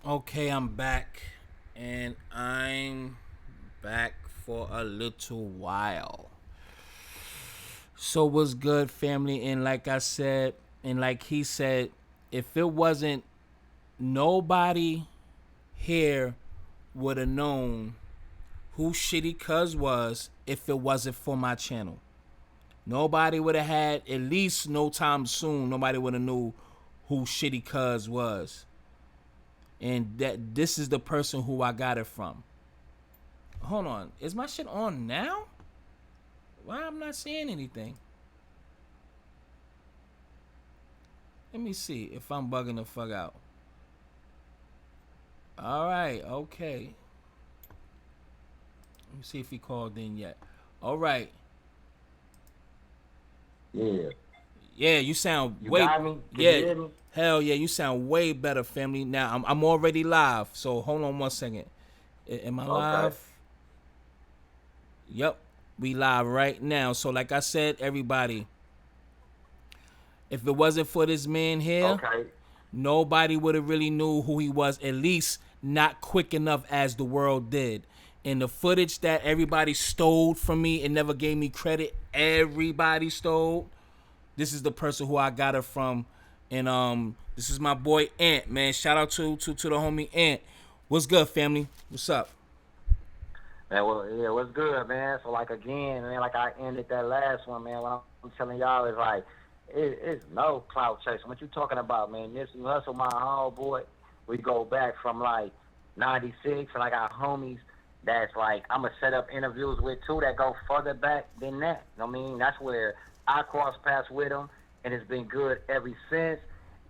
Okay, I'm back, and I'm back for a little while. So what's good, family? And like I said, and like he said, if it wasn't nobody here would have known who Shitty Cuz was if it wasn't for my channel. Nobody would have had, at least no time soon, nobody would have knew who Shitty Cuz was. And that this is the person who I got it from. Hold on. Is my shit on now? Why I'm not seeing anything? Let me see if I'm bugging the fuck out. All right, okay. Let me see if he called in yet. All right. Yeah. Yeah, you sound You way. got me? Can you Yeah, hear me? hell yeah, you sound way better, family. Now I'm already live. So hold on one second. Am I Okay. live? Yep, we live right now. So like I said, everybody, if it wasn't for this man here, Okay. nobody would have really knew who he was, at least not quick enough as the world did. And the footage that everybody stole from me and never gave me credit, everybody stole. This is the person who I got it from. And this is my boy Ant, man. Shout out to the homie Ant. What's good, family? What's up? Man, well, yeah, what's good, man? So, like, again, man, like I ended that last one, man, what I'm telling y'all is like, it's no clout chasing. What you talking about, man? Nipsey Hustle, my homeboy. We go back from like '96, and I got homies that's like I'm gonna set up interviews with too that go further back than that. You know what I mean? That's where I cross paths with them, and it's been good ever since.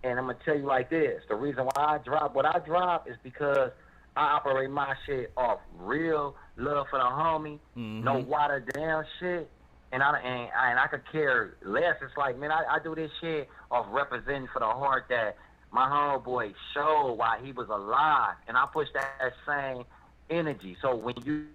And I'm gonna tell you like this: the reason why I drop what I drop is because I operate my shit off real love for the homie, no Mm-hmm. watered down shit, and I could care less. It's like, man, I do this shit off representing for the heart that my homeboy showed while he was alive, and I push that same energy. So when you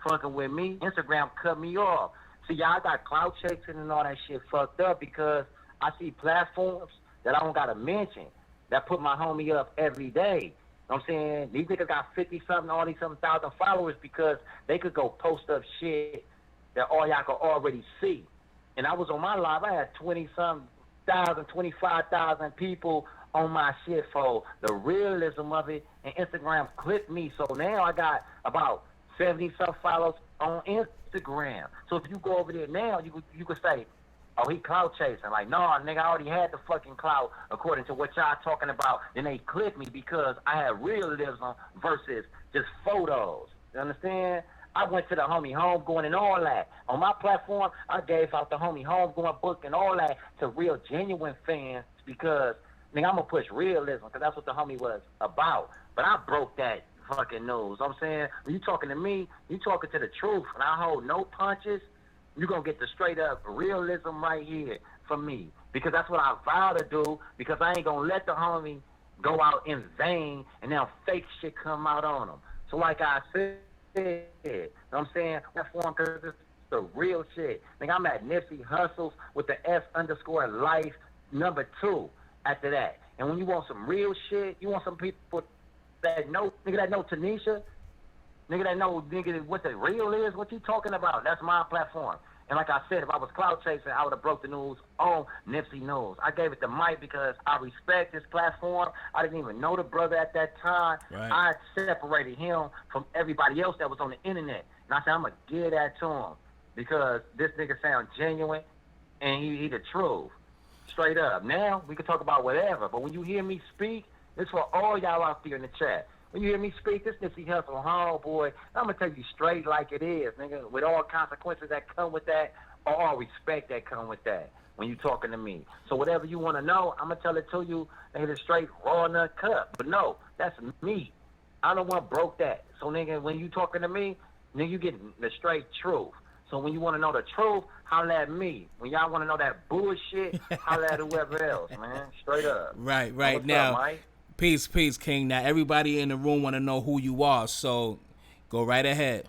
fucking with me, Instagram cut me off. See, y'all got clout chasing and all that shit fucked up because I see platforms that I don't gotta mention that put my homie up every day. You know what I'm saying? These niggas got 50 something, all these something thousand followers because they could go post up shit that all y'all could already see. And I was on my live, I had 20 something thousand, 25,000 people on my shit for the realism of it. And Instagram clipped me. So now I got about 70 some followers on Instagram. So if you go over there now, you could say, oh, he clout chasing. Like, no, nigga, I already had the fucking clout according to what y'all talking about. Then they clipped me because I had realism versus just photos. You understand? I went to the homie homegoing and all that. On my platform, I gave out the homie homegoing book and all that to real genuine fans because, nigga, I'm going to push realism because that's what the homie was about. But I broke that fucking news. I'm saying, when you talking to me, you talking to the truth. And I hold no punches. You're going to get the straight up realism right here from me. Because that's what I vow to do. Because I ain't going to let the homie go out in vain and now fake shit come out on them. So like I said, you know what I'm saying? Platform because it's the real shit. Nigga, I'm at Nipsey Hustles with the S underscore life number 2 after that. And when you want some real shit, you want some people that know, nigga, that know Tanisha, nigga that know nigga what the real is, what you talking about? That's my platform. And like I said, if I was cloud chasing, I would have broke the news on Nipsey News. I gave it to Mike because I respect this platform. I didn't even know the brother at that time. Right. I separated him from everybody else that was on the internet. And I said, I'm going to give that to him because this nigga sound genuine and he the truth. Straight up. Now, we can talk about whatever. But when you hear me speak, it's for all y'all out there in the chat. When you hear me speak, this Nipsey Hustle homeboy, I'm going to tell you straight like it is, nigga, with all consequences that come with that, all respect that come with that when you talking to me. So whatever you want to know, I'm going to tell it to you, nigga, straight raw nut cut. But no, that's me. I don't want broke that. So, nigga, when you talking to me, nigga, you getting the straight truth. So when you want to know the truth, holla at me. When y'all want to know that bullshit, holla at whoever else, man. Straight up. Right, Now, right. what's up, Now, Mike? peace, King. Now everybody in the room want to know who you are, so go right ahead.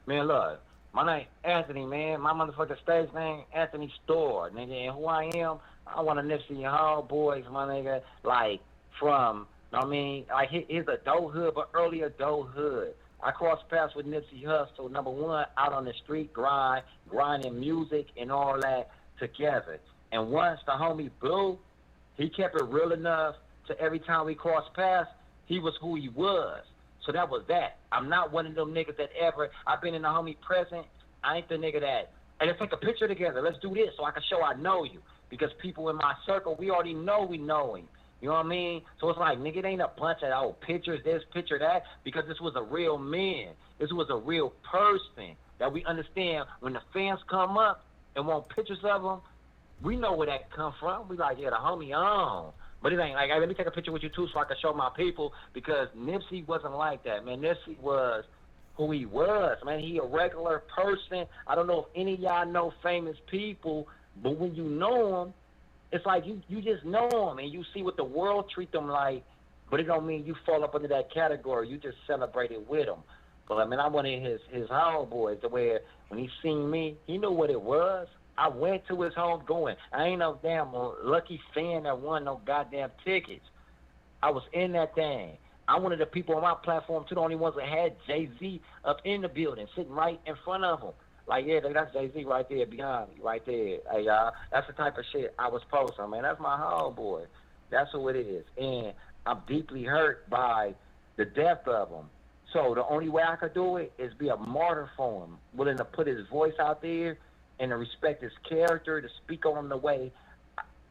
Man, look, my name Anthony, man. My motherfucking stage name, Anthony Store, nigga. And who I am, I want to Nipsey your homeboys, my nigga. Like, from, I mean, like his adulthood, but early adulthood. I crossed paths with Nipsey Hussle, number one, out on the street, grinding music and all that together. And once the homie Blue, he kept it real enough to every time we crossed paths, he was who he was. So that was that. I'm not one of them niggas that ever, I've been in the homie present. I ain't the nigga that, hey, let's take a picture together. Let's do this so I can show I know you. Because people in my circle, we already know we know him. You know what I mean? So it's like, nigga, it ain't a bunch of old pictures, this, picture, that, because this was a real man. This was a real person that we understand when the fans come up and want pictures of them, we know where that come from. We like, yeah, the homie on. But it ain't like, hey, let me take a picture with you too so I can show my people, because Nipsey wasn't like that, man. Nipsey was who he was, man. He a regular person. I don't know if any of y'all know famous people, but when you know them, it's like you just know them and you see what the world treat them like, but it don't mean you fall up under that category. You just celebrate it with them. But I mean, I'm one of his homeboys, to where when he seen me, he knew what it was. I went to his home going. I ain't no damn lucky fan that won no goddamn tickets. I was in that thing. I'm one of the people on my platform too, the only ones that had Jay-Z up in the building, sitting right in front of him. Like, yeah, that's Jay-Z right there behind me, right there. Hey, y'all, that's the type of shit I was posting, man. That's my homeboy. That's who it is. And I'm deeply hurt by the death of him. So the only way I could do it is be a martyr for him, willing to put his voice out there and to respect his character, to speak on him the way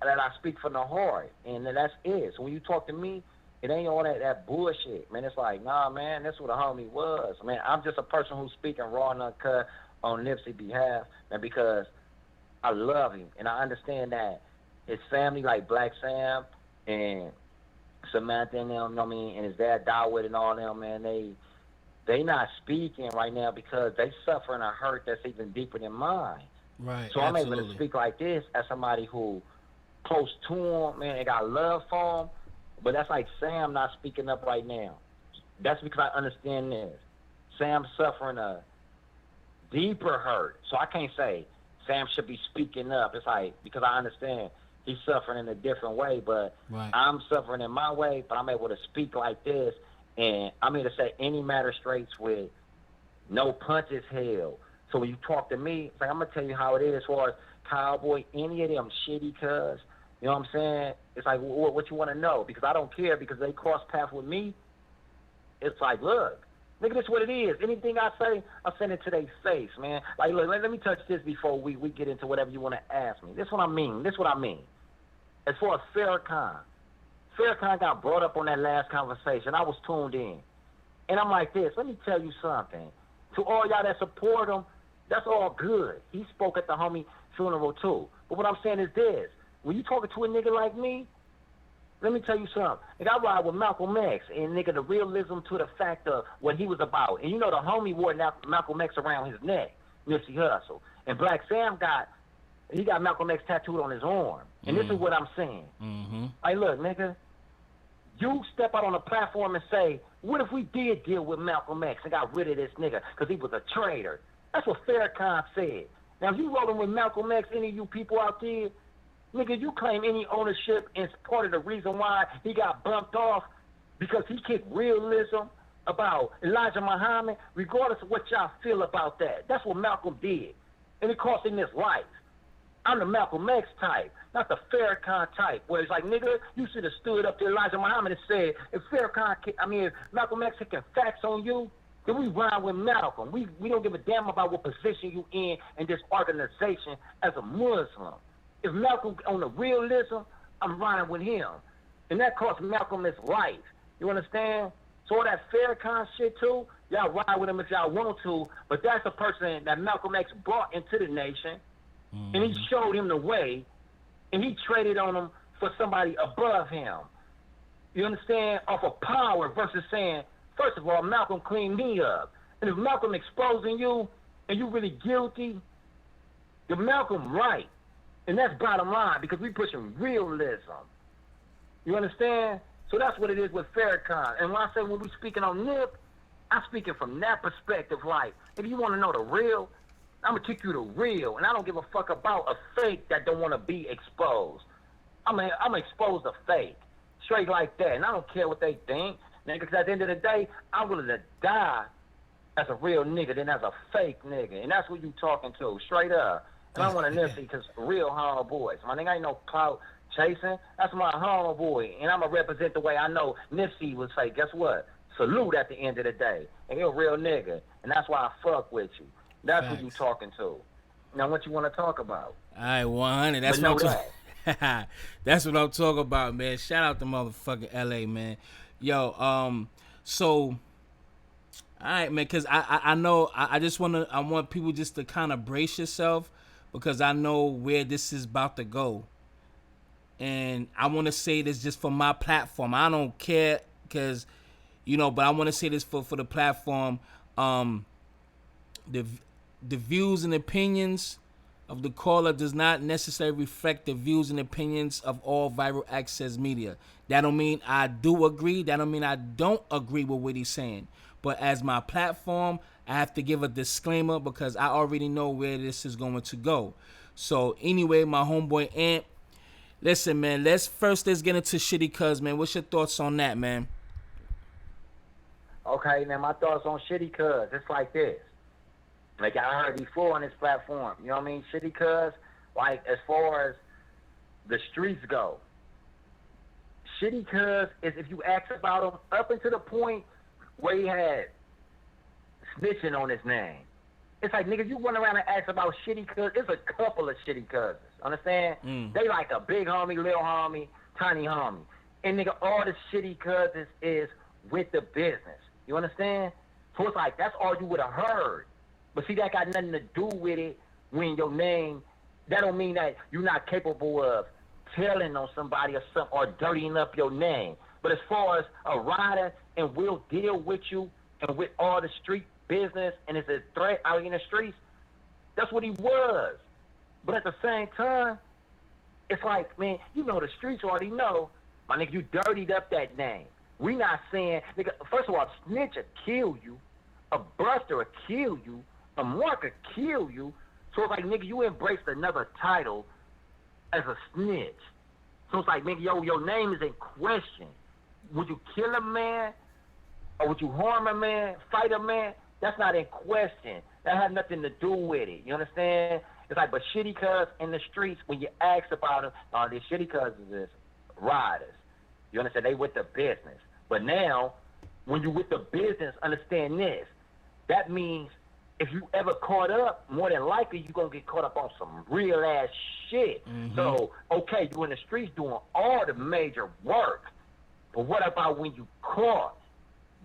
that I speak from the heart. And that's it. So when you talk to me, it ain't all that bullshit, man. It's like, nah, man, that's what a homie was. Man, I'm just a person who's speaking raw and uncut on Nipsey's behalf, and because I love him and I understand that his family, like Black Sam and Samantha and them, you know what I mean, and his dad Dawid and all them, man, they not speaking right now because they suffering a hurt that's even deeper than mine. Right, So I'm able to absolutely. speak like this as somebody who close to him, man, and got love for him. But that's like Sam not speaking up right now. That's because I understand this. Sam's suffering a deeper hurt. So I can't say Sam should be speaking up. It's like, because I understand he's suffering in a different way, but Right. I'm suffering in my way, but I'm able to speak like this, and I'm here to say any matter straights with no punches held. So when you talk to me, it's like, I'm going to tell you how it is as far as Cowboy, any of them shitty cuz, you know what I'm saying? It's like, what you want to know? Because I don't care, because they cross paths with me. It's like, look, nigga, this is what it is. Anything I say, I send it to their face, man. Like, look, let me touch this before we get into whatever you want to ask me. This is what I mean. This is what I mean. As far as Farrakhan got brought up on that last conversation. I was tuned in. And I'm like this, let me tell you something. To all y'all that support him, that's all good. He spoke at the homie funeral too. But what I'm saying is this. When you talking to a nigga like me, let me tell you something. Nigga, I ride with Malcolm X, and nigga, the realism to the fact of what he was about. And you know the homie wore Malcolm X around his neck, Nipsey Hussle. And Black Sam got Malcolm X tattooed on his arm. And this is what I'm saying. Mm-hmm. Like, look, nigga, you step out on the platform and say, what if we did deal with Malcolm X and got rid of this nigga because he was a traitor? That's what Farrakhan said. Now, if you rolling with Malcolm X, any of you people out there, nigga, you claim any ownership and part of the reason why he got bumped off because he kicked realism about Elijah Muhammad, regardless of what y'all feel about that. That's what Malcolm did. And it cost him his life. I'm the Malcolm X type, not the Farrakhan type, where it's like, nigga, you should have stood up to Elijah Muhammad and said, if Malcolm X taking facts on you, then we ride with Malcolm. We don't give a damn about what position you in this organization as a Muslim. If Malcolm on the realism, I'm riding with him. And that cost Malcolm his life. You understand? So all that Farrakhan shit too, y'all ride with him if y'all want to, but that's a person that Malcolm X brought into the nation, and he showed him the way, and he traded on him for somebody above him. You understand? Off of power versus saying, first of all, Malcolm cleaned me up. And if Malcolm exposing you and you really guilty, then Malcolm right. And that's bottom line, because we pushing realism. You understand? So that's what it is with Farrakhan. And when I say when we speaking on Nip, I'm speaking from that perspective. Like, if you want to know the real, I'm going to take you to real. And I don't give a fuck about a fake that don't want to be exposed. I'm going to expose the fake. straight like that. And I don't care what they think, nigga, because at the end of the day, I'm willing to die as a real nigga than as a fake nigga. And that's who you talking to, straight up. And I want a Nipsey because real homeboys. My nigga ain't no clout chasing. That's my homeboy. And I'm going to represent the way I know Nipsey would say, guess what? Salute at the end of the day. And you're a real nigga. And that's why I fuck with you. That's who you talking to. Now, what you want to talk about? All right, 100. That's what I'm talking. That's what I'm talking about, man. Shout out to motherfucking LA, man. Yo, so, all right, man, because I know I want people just to kind of brace yourself because I know where this is about to go. And I want to say this just for my platform. I don't care because, but I want to say this for the platform. The views and opinions of the caller does not necessarily reflect the views and opinions of all viral access media. That don't mean I do agree. That don't mean I don't agree with what he's saying. But as my platform, I have to give a disclaimer because I already know where this is going to go. So anyway, my homeboy Ant, listen, man, let's get into Shady Cuz, man. What's your thoughts on that, man? Okay, now my thoughts on Shady Cuz, it's like this. Like I heard before on this platform, you know what I mean? Shady Cuz, like as far as the streets go, Shady Cuz is if you ask about him up until the point where he had snitching on his name. It's like, nigga, you run around and ask about Shady Cuz. It's a couple of Shady Cousins. Understand? They like a big homie, little homie, tiny homie. And nigga, all the Shady Cousins is with the business. You understand? So it's like, that's all you would have heard. But see, that got nothing to do with it when your name, that don't mean that you're not capable of telling on somebody or something or dirtying up your name. But as far as a rider and will deal with you and with all the street business and it's a threat out in the streets, that's what he was. But at the same time, it's like, man, the streets already know, my nigga, you dirtied up that name. We not saying, nigga, first of all, a snitch will kill you, a buster will kill you, a mark will kill you. So it's like, nigga, you embraced another title as a snitch. So it's like, nigga, your name is in question. Would you kill a man? Or would you harm a man, fight a man? That's not in question. That has nothing to do with it. You understand? It's like, but Shady Cuz in the streets, when you ask about them, these Shady Cousins is riders. You understand? They with the business. But now, when you with the business, understand this. That means if you ever caught up, more than likely you're going to get caught up on some real ass shit. So, okay, you in the streets doing all the major work. But what about when you caught?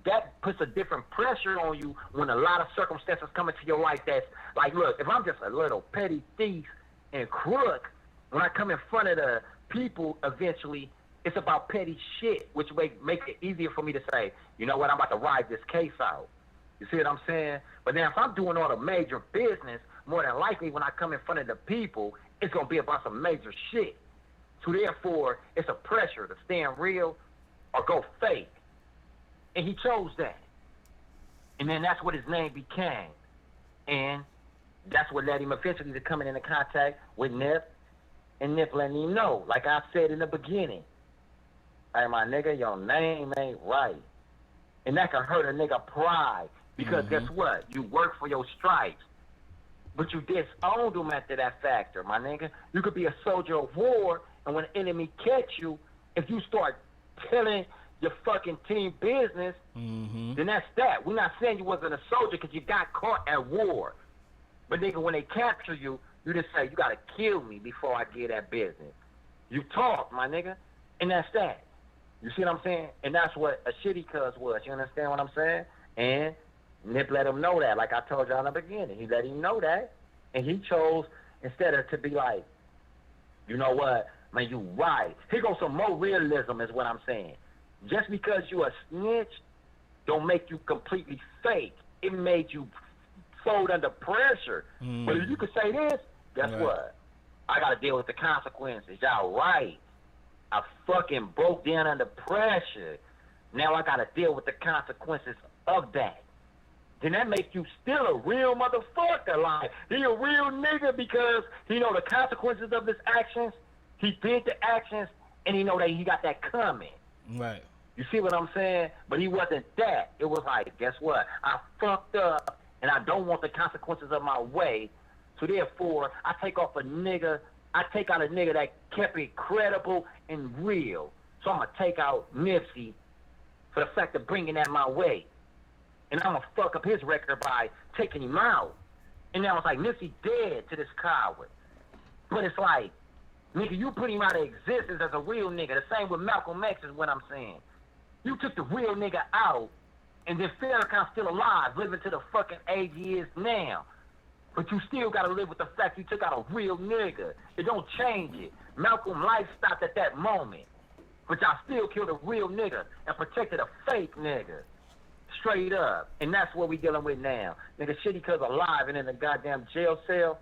That puts a different pressure on you when a lot of circumstances come into your life that's like, look, if I'm just a little petty thief and crook, when I come in front of the people eventually, it's about petty shit, which make it easier for me to say, you know what, I'm about to ride this case out. You see what I'm saying? But then if I'm doing all the major business, more than likely when I come in front of the people, it's going to be about some major shit. So therefore, it's a pressure to stand real or go fake. And he chose that. And then that's what his name became. And that's what led him eventually to coming into contact with Nip. And Nip letting him know, like I said in the beginning, hey, my nigga, your name ain't right. And that can hurt a nigga pride. Because guess what? You work for your stripes. But you disowned them after that factor, my nigga. You could be a soldier of war, and when the enemy catch you, if you start telling your fucking team business, then that's that. We're not saying you wasn't a soldier because you got caught at war. But nigga, when they capture you, you just say, you gotta kill me before I get that business. You talk, my nigga, and that's that. You see what I'm saying? And that's what a Shady Cuz was. You understand what I'm saying? And Nip let him know that, like I told y'all in the beginning. He let him know that, and he chose, instead of to be like, you know what, man, you right. Here goes some more realism is what I'm saying. Just because you a snitch don't make you completely fake. It made you fold under pressure. But if you could say this, guess what? I got to deal with the consequences. Y'all right. I fucking broke down under pressure. Now I got to deal with the consequences of that. Then that makes you still a real motherfucker. Like, he a real nigga because he know the consequences of his actions. He did the actions, and he know that he got that coming. Right. You see what I'm saying? But he wasn't that. It was like, guess what? I fucked up, and I don't want the consequences of my way. So therefore, I take off a nigga. I take out a nigga that kept it credible and real. So I'm gonna take out Nipsey for the fact of bringing that my way, and I'm gonna fuck up his record by taking him out. And now it's like Nipsey dead to this coward. But it's like, nigga, you put him out of existence as a real nigga. The same with Malcolm X is what I'm saying. You took the real nigga out, and then Farrakhan's still alive, living to the fucking age he is now. But you still gotta live with the fact you took out a real nigga. It don't change it. Malcolm's life stopped at that moment. But y'all still killed a real nigga and protected a fake nigga. Straight up. And that's what we dealing with now. Nigga, Shady cuz alive and in a goddamn jail cell.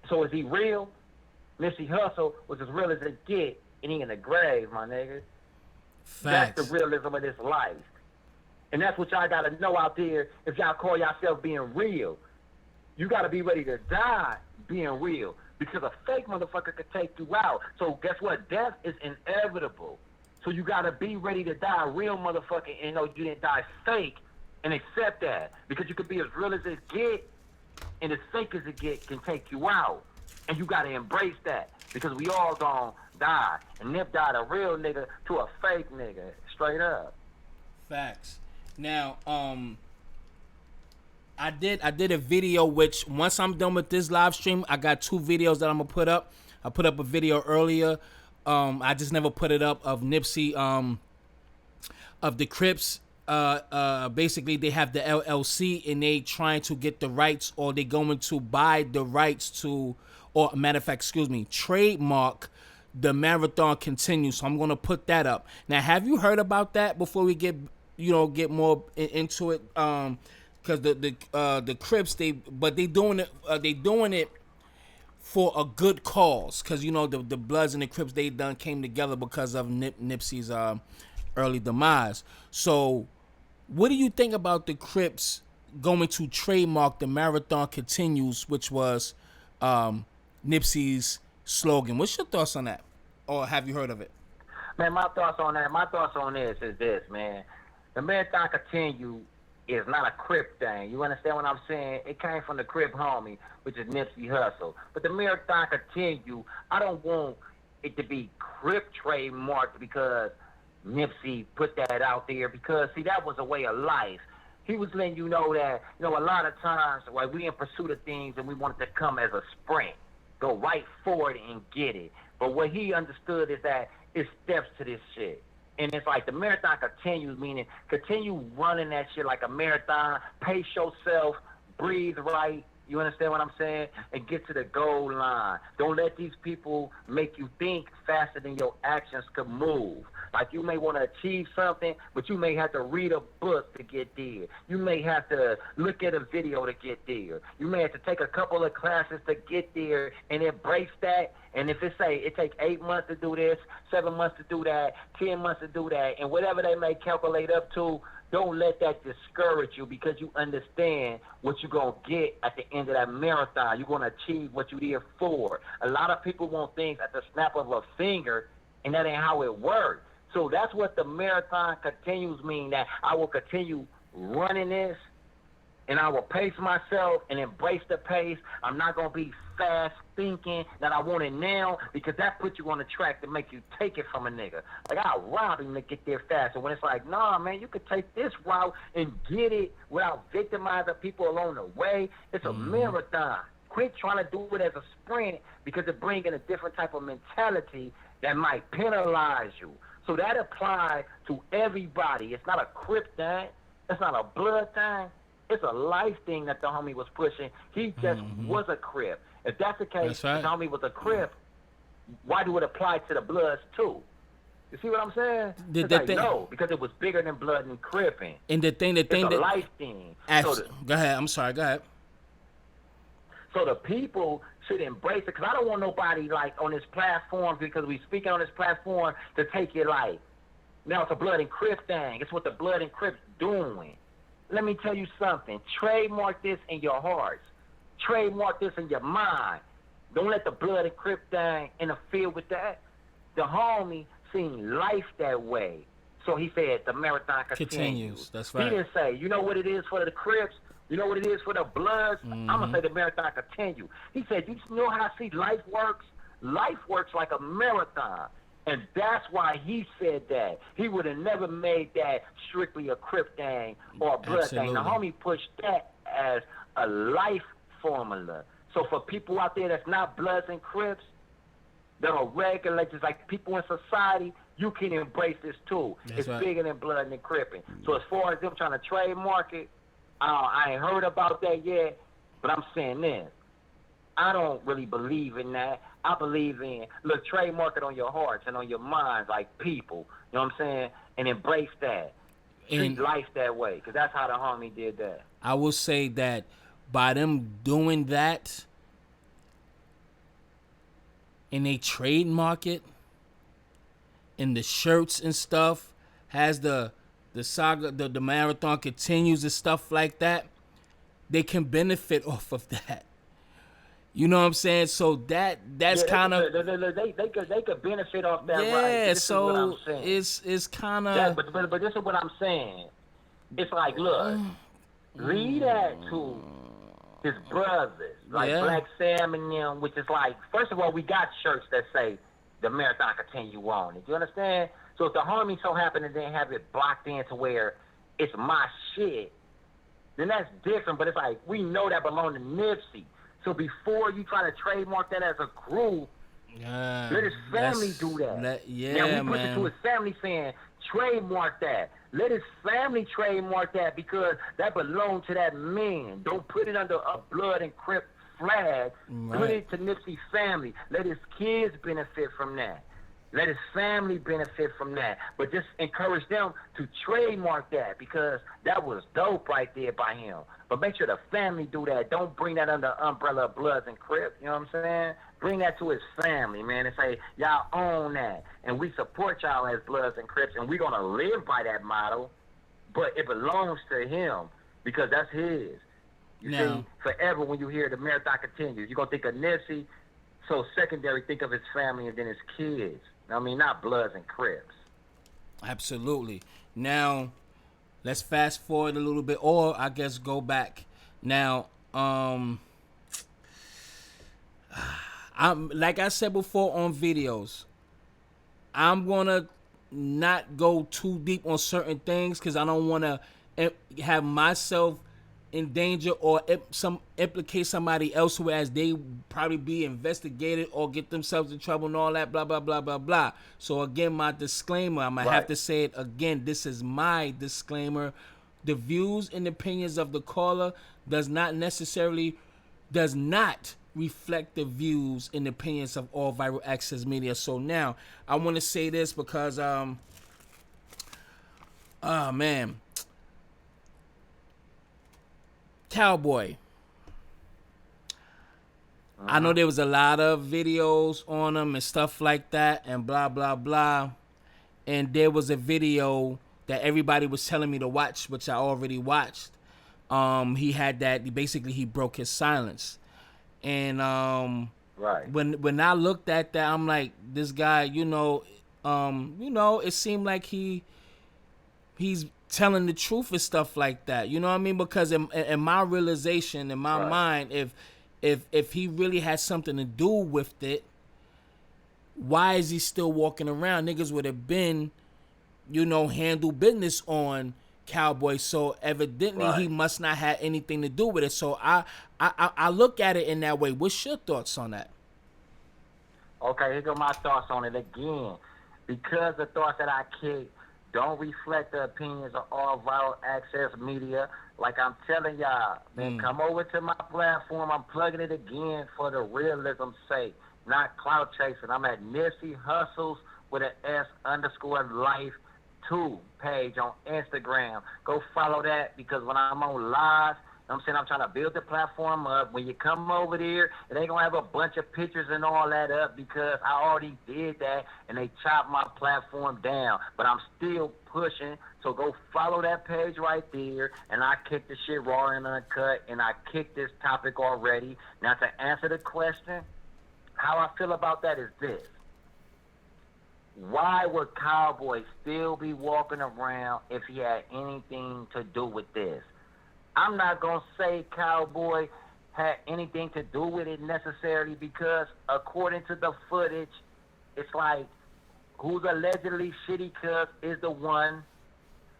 So is he real? Nipsey Hussle was as real as it get, and he in the grave, my nigga. Facts. That's the realism of this life. And that's what y'all gotta know out there if y'all call yourself being real. You gotta be ready to die being real. Because a fake motherfucker could take you out. So guess what? Death is inevitable. So you gotta be ready to die real, motherfucker, and know you didn't die fake, and accept that. Because you could be as real as it get, and as fake as it get can take you out. And you gotta embrace that. Because we all gonna die. And Nip died a real nigga to a fake nigga. Straight up. Facts. Now, I did a video which once I'm done with this live stream, I got 2 videos that I'm gonna put up. I put up a video earlier. I just never put it up of Nipsey, of the Crips. Basically they have the LLC and they trying to get the rights, or they going to buy the rights to, or matter of fact, Trademark the Marathon Continues. So I'm gonna put that up. Now, have you heard about that before we get more into it? Because the Crips, they doing it for a good cause. Because the Bloods and the Crips, they done came together because of Nipsey's early demise. So what do you think about the Crips going to trademark the Marathon Continues, which was Nipsey's slogan? What's your thoughts on that? Or have you heard of it? Man, my thoughts on this is this, man. The Marathon Continue is not a Crip thing. You understand what I'm saying? It came from the Crip homie, which is Nipsey Hussle. But the Marathon Continue, I don't want it to be Crip trademarked because Nipsey put that out there, because see, that was a way of life. He was letting you know that, a lot of times, like, we in pursuit of things and we want it to come as a sprint. Go right forward and get it. But what he understood is that it's steps to this shit. And it's like the marathon continues, meaning continue running that shit like a marathon, pace yourself, breathe right, you understand what I'm saying? And get to the goal line. Don't let these people make you think faster than your actions could move. Like, you may want to achieve something, but you may have to read a book to get there. You may have to look at a video to get there. You may have to take a couple of classes to get there and embrace that. And if it say it takes 8 months to do this, 7 months to do that, 10 months to do that, and whatever they may calculate up to, don't let that discourage you, because you understand what you're going to get at the end of that marathon. You're going to achieve what you're there for. A lot of people want things at the snap of a finger, and that ain't how it works. So that's what the marathon continues mean, that I will continue running this, and I will pace myself and embrace the pace. I'm not going to be fast thinking that I want it now, because that puts you on the track to make you take it from a nigga. Like, I'll rob him to get there faster. When it's like, nah, man, you could take this route and get it without victimizing people along the way. It's a marathon. Quit trying to do it as a sprint, because it brings in a different type of mentality that might penalize you. So that applies to everybody. It's not a Crip thing. It's not a blood thing. It's a life thing that the homie was pushing. He just was a Crip. If that's the case, that's right. The homie was a Crip, why do it apply to the Bloods too? You see what I'm saying? No, because it was bigger than blood and Cripping. And the thing it's a that life thing. Go ahead. I'm sorry. Go ahead. So the people should embrace it, because I don't want nobody, like, on this platform, because we speaking on this platform, to take it like, now it's a blood and Crip thing. It's what the blood and Crips doing. Let me tell you something. Trademark this in your hearts. Trademark this in your mind. Don't let the blood and Crip thing interfere with that. The homie seen life that way. So he said the marathon continues. That's He right. didn't say, you know what it is for the Crips? You know what it is for the Bloods? I'm going to say the marathon continue. He said, you know how I see life works? Life works like a marathon. And that's why he said that. He would have never made that strictly a Crip thing or a Blood thing. The homie pushed that as a life formula. So for people out there that's not Bloods and Crips, that are regular, just like people in society, you can embrace this too. It's bigger than Blood and Cripping. So as far as them trying to trademark it, I ain't heard about that yet, but I'm saying this. I don't really believe in that. I believe in, look, trademark it on your hearts and on your minds like people, you know what I'm saying? And embrace that. Treat life that way, because that's how the homie did that. I will say that by them doing that, and they trademark it, and the shirts and stuff has the saga, the marathon continues and stuff like that, they can benefit off of that. You know what I'm saying? So that's kind of they could benefit off that, yeah, right? This so is what I'm saying. It's kind of but this is what I'm saying. It's like, look, lead that to his brothers, like Black Sam and them, which is like, first of all, we got shirts that say the marathon continue on it. You understand? So if the homie so happened to then have it blocked in to where it's my shit, then that's different. But it's like, we know that belong to Nipsey. So before you try to trademark that as a group, let his family do that. Now we put it to his family saying, trademark that. Let his family trademark that because that belongs to that man. Don't put it under a Blood and Crip flag. Right. Put it to Nipsey's family. Let his kids benefit from that. Let his family benefit from that. But just encourage them to trademark that because that was dope right there by him. But make sure the family do that. Don't bring that under the umbrella of Bloods and Crips. You know what I'm saying? Bring that to his family, man, and say, y'all own that. And we support y'all as Bloods and Crips, and we're going to live by that motto. But it belongs to him because that's his. You see, forever when you hear the marathon continues, you're going to think of Nipsey. So secondary, think of his family and then his kids. I mean, not Bloods and Crips. Absolutely. Now, let's fast forward a little bit, or I guess go back. Now, I'm like I said before on videos, I'm gonna not go too deep on certain things because I don't want to have myself in danger or implicate somebody else who as they probably be investigated or get themselves in trouble and all that, blah, blah, blah, blah, blah. So again, my disclaimer, I'm going to have to say it again. This is my disclaimer. The views and opinions of the caller does not reflect the views and opinions of all Viral Access Media. So now I want to say this because, Cowboy. I know there was a lot of videos on him and stuff like that and blah, blah, blah. And there was a video that everybody was telling me to watch, which I already watched. He had that, basically he broke his silence. And when I looked at that, I'm like, this guy, it seemed like he's telling the truth and stuff like that. You know what I mean? Because in my realization, in my mind, if he really had something to do with it, why is he still walking around? Niggas would have been, handle business on Cowboy. So evidently he must not have anything to do with it. So I look at it in that way. What's your thoughts on that? Okay, here go my thoughts on it again. Because the thoughts that I kick don't reflect the opinions of all Viral Access Media. Like I'm telling y'all, man, come over to my platform. I'm plugging it again for the realism's sake, not clout chasing. I'm at Nipsey Hustles with an S_life 2 page on Instagram. Go follow that because when I'm on live, I'm saying I'm trying to build the platform up. When you come over there, it ain't going to have a bunch of pictures and all that up because I already did that and they chopped my platform down. But I'm still pushing, so go follow that page right there. And I kicked the shit raw and uncut, and I kicked this topic already. Now, to answer the question, how I feel about that is this. Why would Cowboy still be walking around if he had anything to do with this? I'm not going to say Cowboy had anything to do with it necessarily because, according to the footage, it's like who's allegedly shitty cuz is the one.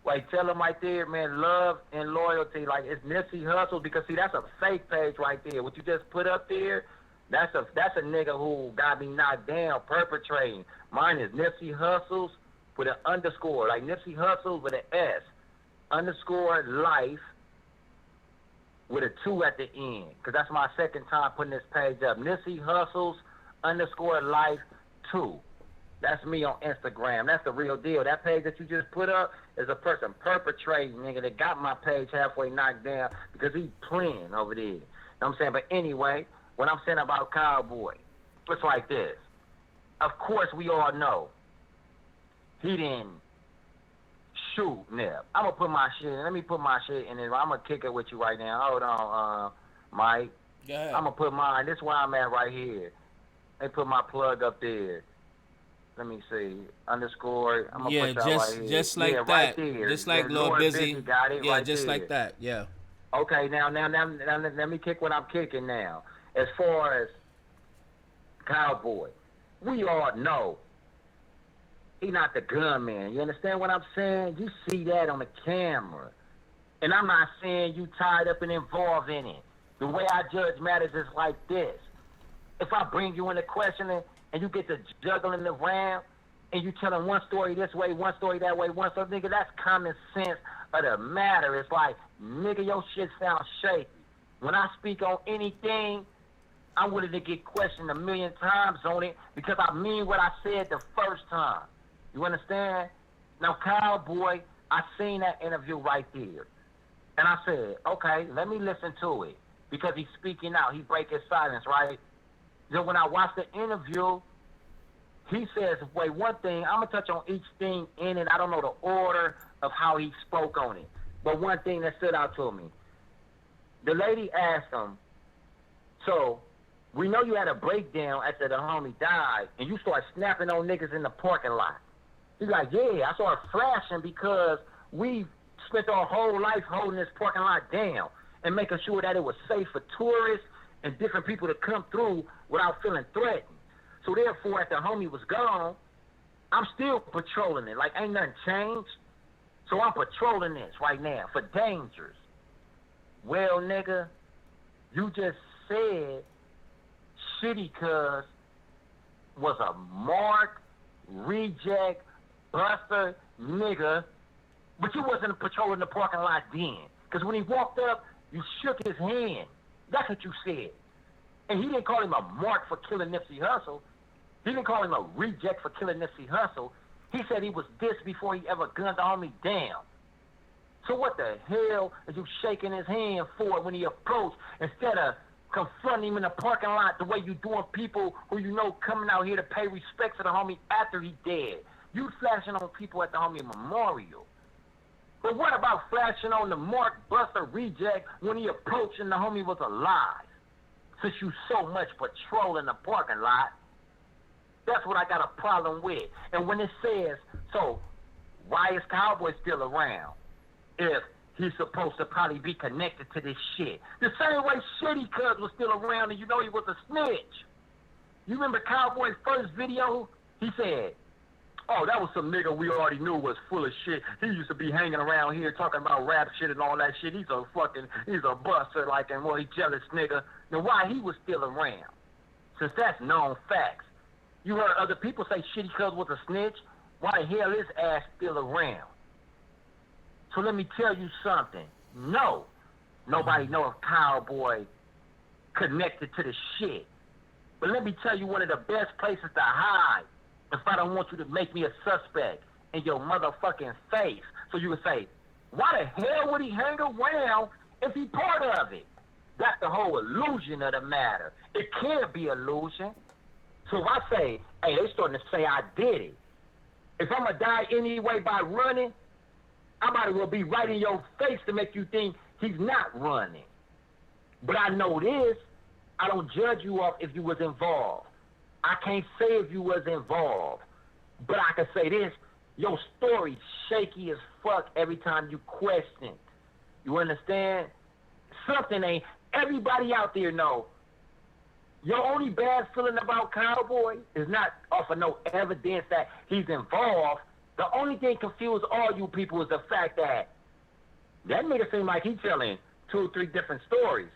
Like, tell him right there, man, love and loyalty. Like, it's Nipsey Hussle because, see, that's a fake page right there. What you just put up there, that's a nigga who got me knocked down perpetrating. Mine is Nipsey Hussle's with an underscore, like Nipsey Hussle with an S, underscore life with a 2 at the end, because that's my second time putting this page up. Nipsey Hussle's underscore life 2. That's me on Instagram. That's the real deal. That page that you just put up is a person perpetrating, nigga, that got my page halfway knocked down because he playing over there. You know what I'm saying? But anyway, what I'm saying about Cowboy, it's like this. Of course, we all know he didn't shoot Nip. I'm going to put my shit in. Let me put my shit in there. I'm going to kick it with you right now. Hold on, Mike. Go ahead. I'm going to put mine. This is where I'm at right here. Let me put my plug up there. Let me see. Underscore. I'm gonna put y'all right here. Just like that. Right there. Just like There's Lord Lord Busy. got it Yeah, right just there. like that. Yeah. Okay, now, let me kick what I'm kicking now. As far as Cowboy, we all know he not the gunman. You understand what I'm saying? You see that on the camera. And I'm not saying you tied up and involved in it. The way I judge matters is like this. If I bring you into questioning and you get to juggling around and you telling one story this way, one story that way, one story, nigga, that's common sense of the matter. It's like, nigga, your shit sounds shaky. When I speak on anything, I'm willing to get questioned 1,000,000 times on it because I mean what I said the first time. You understand? Now, Cowboy, I seen that interview right there. And I said, okay, let me listen to it because he's speaking out. He break his silence, right? Then when I watched the interview, he says, wait, one thing, I'm going to touch on each thing in it. I don't know the order of how he spoke on it. But one thing that stood out to me, the lady asked him, so we know you had a breakdown after the homie died, and you started snapping on niggas in the parking lot. He's like, yeah, I started flashing because we spent our whole life holding this parking lot down and making sure that it was safe for tourists and different people to come through without feeling threatened. So therefore, after homie was gone, I'm still patrolling it. Like, ain't nothing changed. So I'm patrolling this right now for dangers. Well, nigga, you just said Shitty Cuz was a mark, reject, buster, nigga, but you wasn't patrolling the parking lot then. Because when he walked up, you shook his hand. That's what you said. And he didn't call him a mark for killing Nipsey Hussle. He didn't call him a reject for killing Nipsey Hussle. He said he was this before he ever gunned the homie down. So what the hell is you shaking his hand for when he approached instead of confronting him in the parking lot the way you doing people who you know coming out here to pay respect to the homie after he dead? You flashing on people at the homie memorial. But what about flashing on the Mark Buster reject when he approached and the homie was alive? Since you so much patrolling the parking lot, that's what I got a problem with. And when it says, so why is Cowboy still around if he's supposed to probably be connected to this shit? The same way Shady Cuz was still around and you know he was a snitch. You remember Cowboy's first video? He said, oh, that was some nigga we already knew was full of shit. He used to be hanging around here talking about rap shit and all that shit. He's a buster, like, and well, he jealous nigga. Now, why he was still around? Since that's known facts. You heard other people say Shitty Cuz was a snitch. Why the hell is ass still around? So let me tell you something. No, nobody know if Cowboy connected to the shit. But let me tell you one of the best places to hide if I don't want you to make me a suspect in your motherfucking face. So you would say, why the hell would he hang around if he part of it? That's the whole illusion of the matter. It can't be illusion. So if I say, hey, they starting to say I did it. If I'm going to die anyway by running, I might as well be right in your face to make you think he's not running. But I know this, I don't judge you off if you was involved. I can't say if you was involved. But I can say this, your story's shaky as fuck every time you question. You understand? Something ain't, everybody out there know. Your only bad feeling about Cowboy is not off of no evidence that he's involved. The only thing confused all you people is the fact that nigga seem like he's telling 2 or 3 different stories.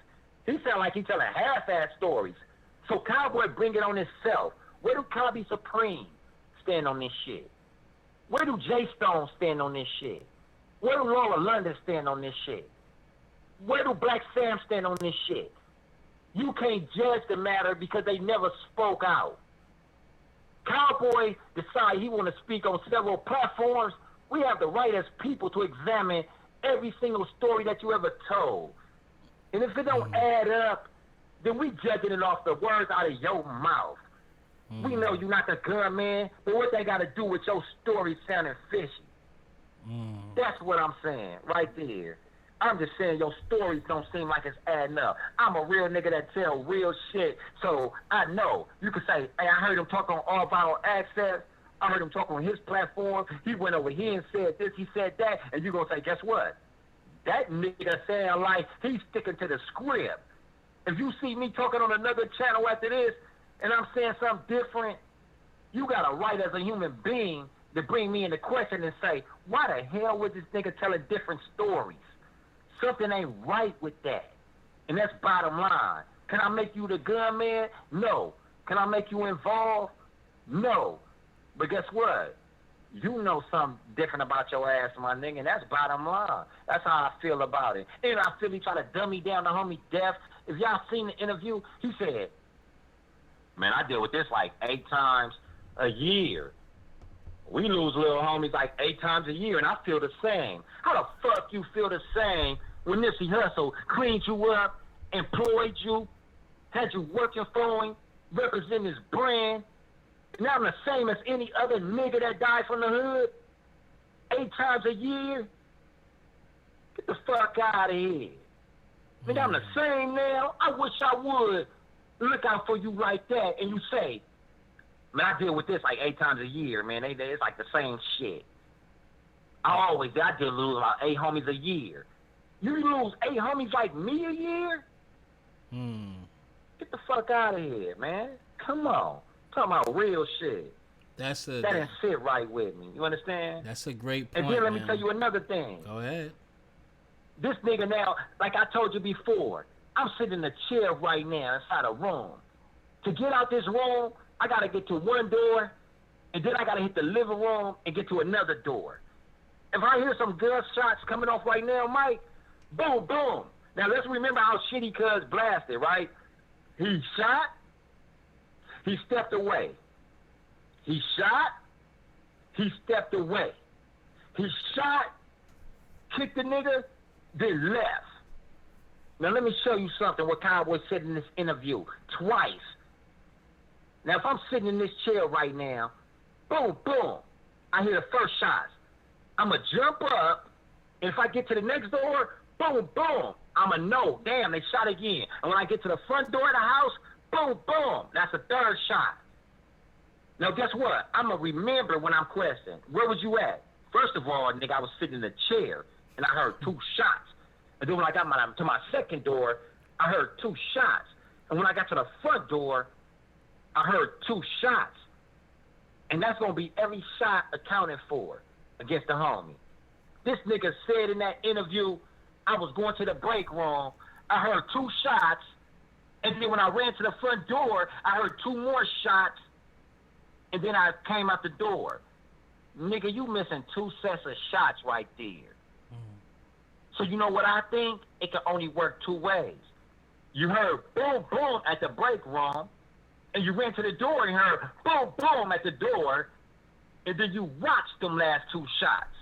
He sound like he's telling half-ass stories. So Cowboy bring it on himself. Where do Cobby Supreme stand on this shit? Where do J Stone stand on this shit? Where do Laura London stand on this shit? Where do Black Sam stand on this shit? You can't judge the matter because they never spoke out. Cowboy decide he want to speak on several platforms. We have the right as people to examine every single story that you ever told. And if it don't add up, then we judging it off the words out of your mouth. We know you're not the gunman, but what they got to do with your story sounding fishy? That's what I'm saying right there. I'm just saying your stories don't seem like it's adding up. I'm a real nigga that tell real shit, so I know. You can say, hey, I heard him talk on All Vital Access. I heard him talk on his platform. He went over here and said this, he said that, and you're going to say, guess what? That nigga sound like he's sticking to the script. If you see me talking on another channel after this, and I'm saying something different, you got a right as a human being to bring me into question and say, why the hell was this nigga telling different stories? Something ain't right with that. And that's bottom line. Can I make you the gunman? No. Can I make you involved? No. But guess what? You know something different about your ass, my nigga, and that's bottom line. That's how I feel about it. And I feel he try to dumb me down to homie Def. If y'all seen the interview, he said, man, I deal with this like 8 times a year. We lose little homies like 8 times a year, and I feel the same. How the fuck you feel the same when Nipsey Hussle cleaned you up, employed you, had you working for him, representing his brand, and I'm the same as any other nigga that died from the hood 8 times a year? Get the fuck out of here. Nigga, I'm the same now. I wish I would look out for you like that, and you say, man, I deal with this like 8 times a year, man. It's like the same shit. I did lose about 8 homies a year. You lose 8 homies like me a year? Get the fuck out of here, man. Come on. Talking about real shit. That didn't sit right with me. You understand? That's a great point. And then let me tell you another thing. Go ahead. This nigga now, like I told you before, I'm sitting in a chair right now inside a room. To get out this room, I gotta get to one door, and then I gotta hit the living room and get to another door. If I hear some gunshots coming off right now, Mike, boom, boom. Now let's remember how Shady Cuz blasted, right? He shot, he stepped away. He shot, he stepped away. He shot, kicked the nigga, then left. Now let me show you something what Cowboy said in this interview twice. Now if I'm sitting in this chair right now, boom, boom, I hear the first shots. I'ma jump up, and if I get to the next door, boom, boom, I'ma know, damn, they shot again. And when I get to the front door of the house, boom, boom, that's the 3rd shot. Now guess what? I'ma remember when I'm questioned. Where was you at? First of all, nigga, I was sitting in the chair, and I heard 2 shots. And then when I got to my second door, I heard 2 shots. And when I got to the front door, I heard 2 shots. And that's going to be every shot accounted for against the homie. This nigga said in that interview, I was going to the break room, I heard 2 shots, and then when I ran to the front door, I heard 2 more shots, and then I came out the door. Nigga, you missing 2 sets of shots right there. So you know what I think? It can only work 2 ways. You heard boom, boom at the break room, and you ran to the door and heard boom, boom at the door, and then you watched them last 2 shots.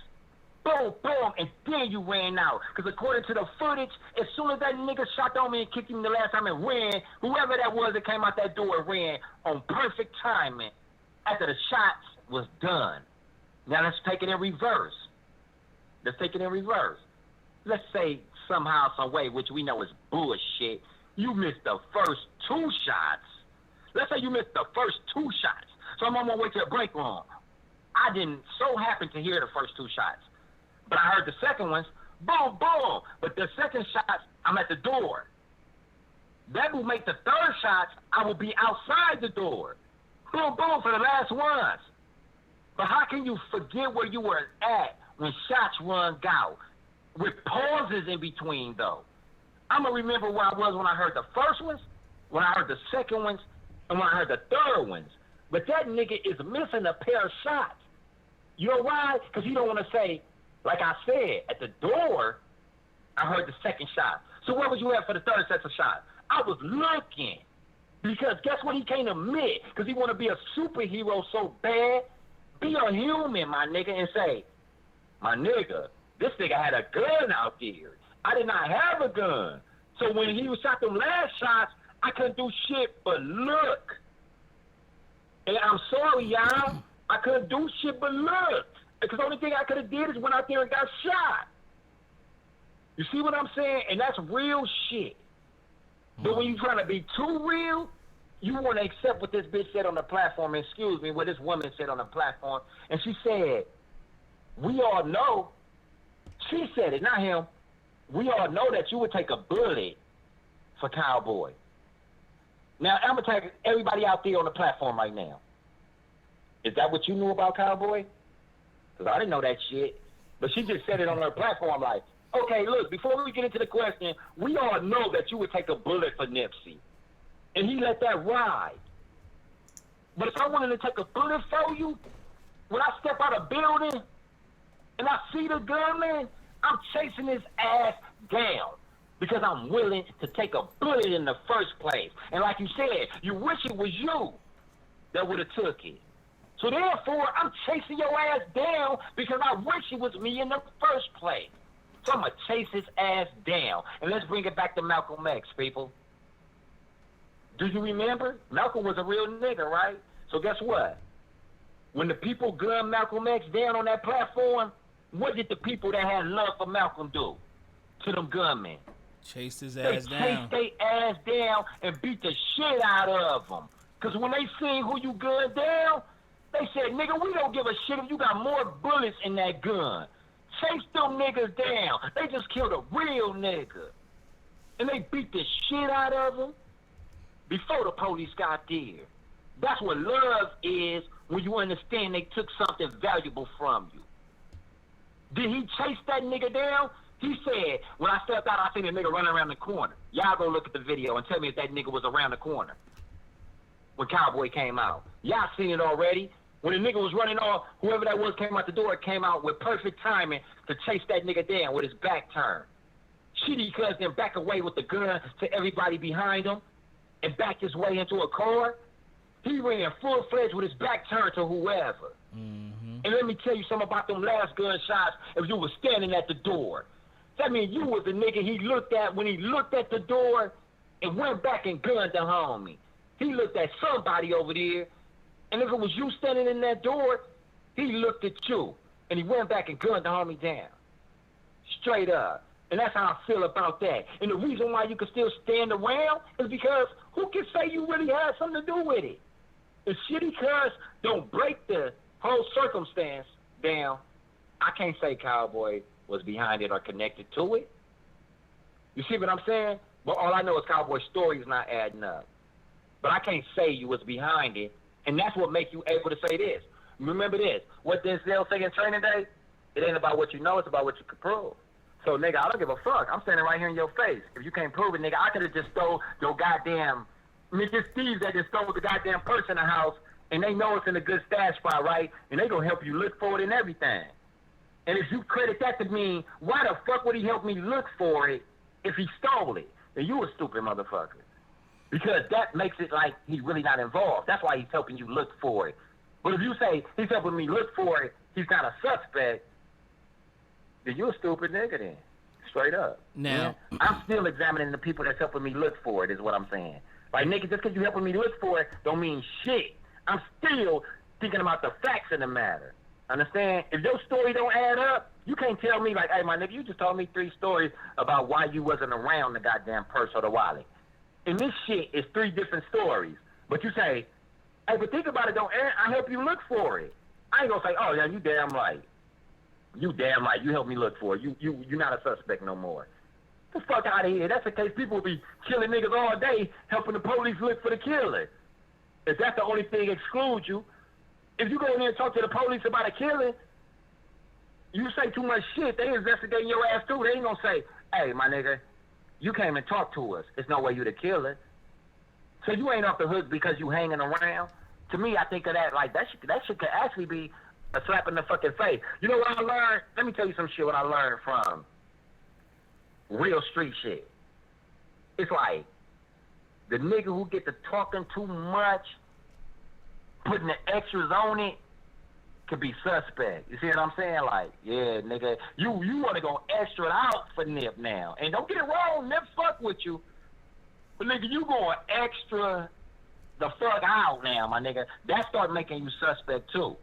Boom, boom, and then you ran out. Because according to the footage, as soon as that nigga shot on me and kicked him the last time and ran, whoever that was that came out that door ran on perfect timing after the shots was done. Now let's take it in reverse. Let's say somehow, some way, which we know is bullshit, you missed the first 2 shots. Let's say you missed the first 2 shots. So I'm on my way to the break room. I didn't so happen to hear the first two shots. But I heard the second ones, boom, boom. But the second shots, I'm at the door. That will make the third shots, I will be outside the door. Boom, boom for the last ones. But how can you forget where you were at when shots rung out? With pauses in between, though. I'm going to remember where I was when I heard the first ones, when I heard the second ones, and when I heard the third ones. But that nigga is missing a pair of shots. You know why? Because he don't want to say, like I said, at the door, I heard the second shot. So where was you at for the third set of shots? I was looking. Because guess what he can't admit? Because he want to be a superhero so bad. Be a human, my nigga, and say, my nigga, this nigga had a gun out there. I did not have a gun. So when he was shot them last shots, I couldn't do shit but look. And I'm sorry, y'all. I couldn't do shit but look. Because the only thing I could have did is went out there and got shot. You see what I'm saying? And that's real shit. But when you're trying to be too real, you want to accept what this bitch said on the platform. Excuse me, what this woman said on the platform. And she said, we all know, she said it, not him. We all know that you would take a bullet for Cowboy. Now, I'm going to take everybody out there on the platform right now. Is that what you knew about Cowboy? Because I didn't know that shit. But she just said it on her platform like, okay, look, before we get into the question, we all know that you would take a bullet for Nipsey. And he let that ride. But if I wanted to take a bullet for you, when I step out of building and I see the gunman, I'm chasing his ass down because I'm willing to take a bullet in the first place. And like you said, you wish it was you that would have took it. So therefore, I'm chasing your ass down because I wish it was me in the first place. So I'm going to chase his ass down. And let's bring it back to Malcolm X, people. Do you remember? Malcolm was a real nigga, right? So guess what? When the people gunned Malcolm X down on that platform, what did the people that had love for Malcolm do to them gunmen? Chased his ass down. They chased their ass down and beat the shit out of them. Because when they seen who you gunned down, they said, nigga, we don't give a shit if you got more bullets in that gun. Chase them niggas down. They just killed a real nigga. And they beat the shit out of them before the police got there. That's what love is when you understand they took something valuable from you. Did he chase that nigga down? He said, when I stepped out, I seen a nigga running around the corner. Y'all go look at the video and tell me if that nigga was around the corner when Cowboy came out. Y'all seen it already. When the nigga was running off, whoever that was came out the door, came out with perfect timing to chase that nigga down with his back turned. Shady cussed him back away with the gun to everybody behind him and backed his way into a car. He ran full-fledged with his back turned to whoever. Mm-hmm. And let me tell you something about them last gunshots if you were standing at the door. That means you was the nigga he looked at when he looked at the door and went back and gunned the homie. He looked at somebody over there, and if it was you standing in that door, he looked at you, and he went back and gunned the homie down. Straight up. And that's how I feel about that. And the reason why you can still stand around is because who can say you really had something to do with it? If Shitty Cuz don't break the whole circumstance down, I can't say Cowboy was behind it or connected to it. You see what I'm saying? But all I know is Cowboy's story is not adding up. But I can't say you was behind it, and that's what makes you able to say this. Remember this, what Denzel say in Training Day? It ain't about what you know, it's about what you can prove. So, nigga, I don't give a fuck. I'm standing right here in your face. If you can't prove it, nigga, I could have just stole your goddamn... I mean, just thieves that just stole the goddamn purse in the house, and they know it's in a good stash spot, right? And they gonna help you look for it and everything. And if you credit that to me, why the fuck would he help me look for it if he stole it? And you a stupid motherfucker. Because that makes it like he's really not involved. That's why he's helping you look for it. But if you say he's helping me look for it, he's not a suspect, then you a stupid nigga then. Straight up. Now, yeah? I'm still examining the people that's helping me look for it is what I'm saying. Like, nigga, just because you helping me look for it don't mean shit. I'm still thinking about the facts in the matter. Understand? If your story don't add up, you can't tell me like, hey, my nigga, you just told me 3 stories about why you wasn't around the goddamn purse or the wallet. And this shit is 3 different stories. But you say, hey, but think about it, don't I help you look for it. I ain't gonna say, oh yeah, you damn right. You damn right. You helped me look for it. You're not a suspect no more. The fuck out of here. That's the case. People will be killing niggas all day, helping the police look for the killer. If that's the only thing excludes you, if you go in there and talk to the police about a killing, you say too much shit, they investigating your ass too. They ain't gonna say, hey, my nigga, you came and talked to us. There's no way you the killer. So you ain't off the hook because you hanging around. To me, I think of that like that shit could actually be a slap in the fucking face. You know what I learned? Let me tell you some shit what I learned from real street shit. It's like the nigga who get to talking too much, putting the extras on it, could be suspect. You see what I'm saying? Like, yeah, nigga, you want to go extra out for Nip now. And don't get it wrong, Nip fuck with you. But nigga, you going extra the fuck out now, my nigga. That start making you suspect too.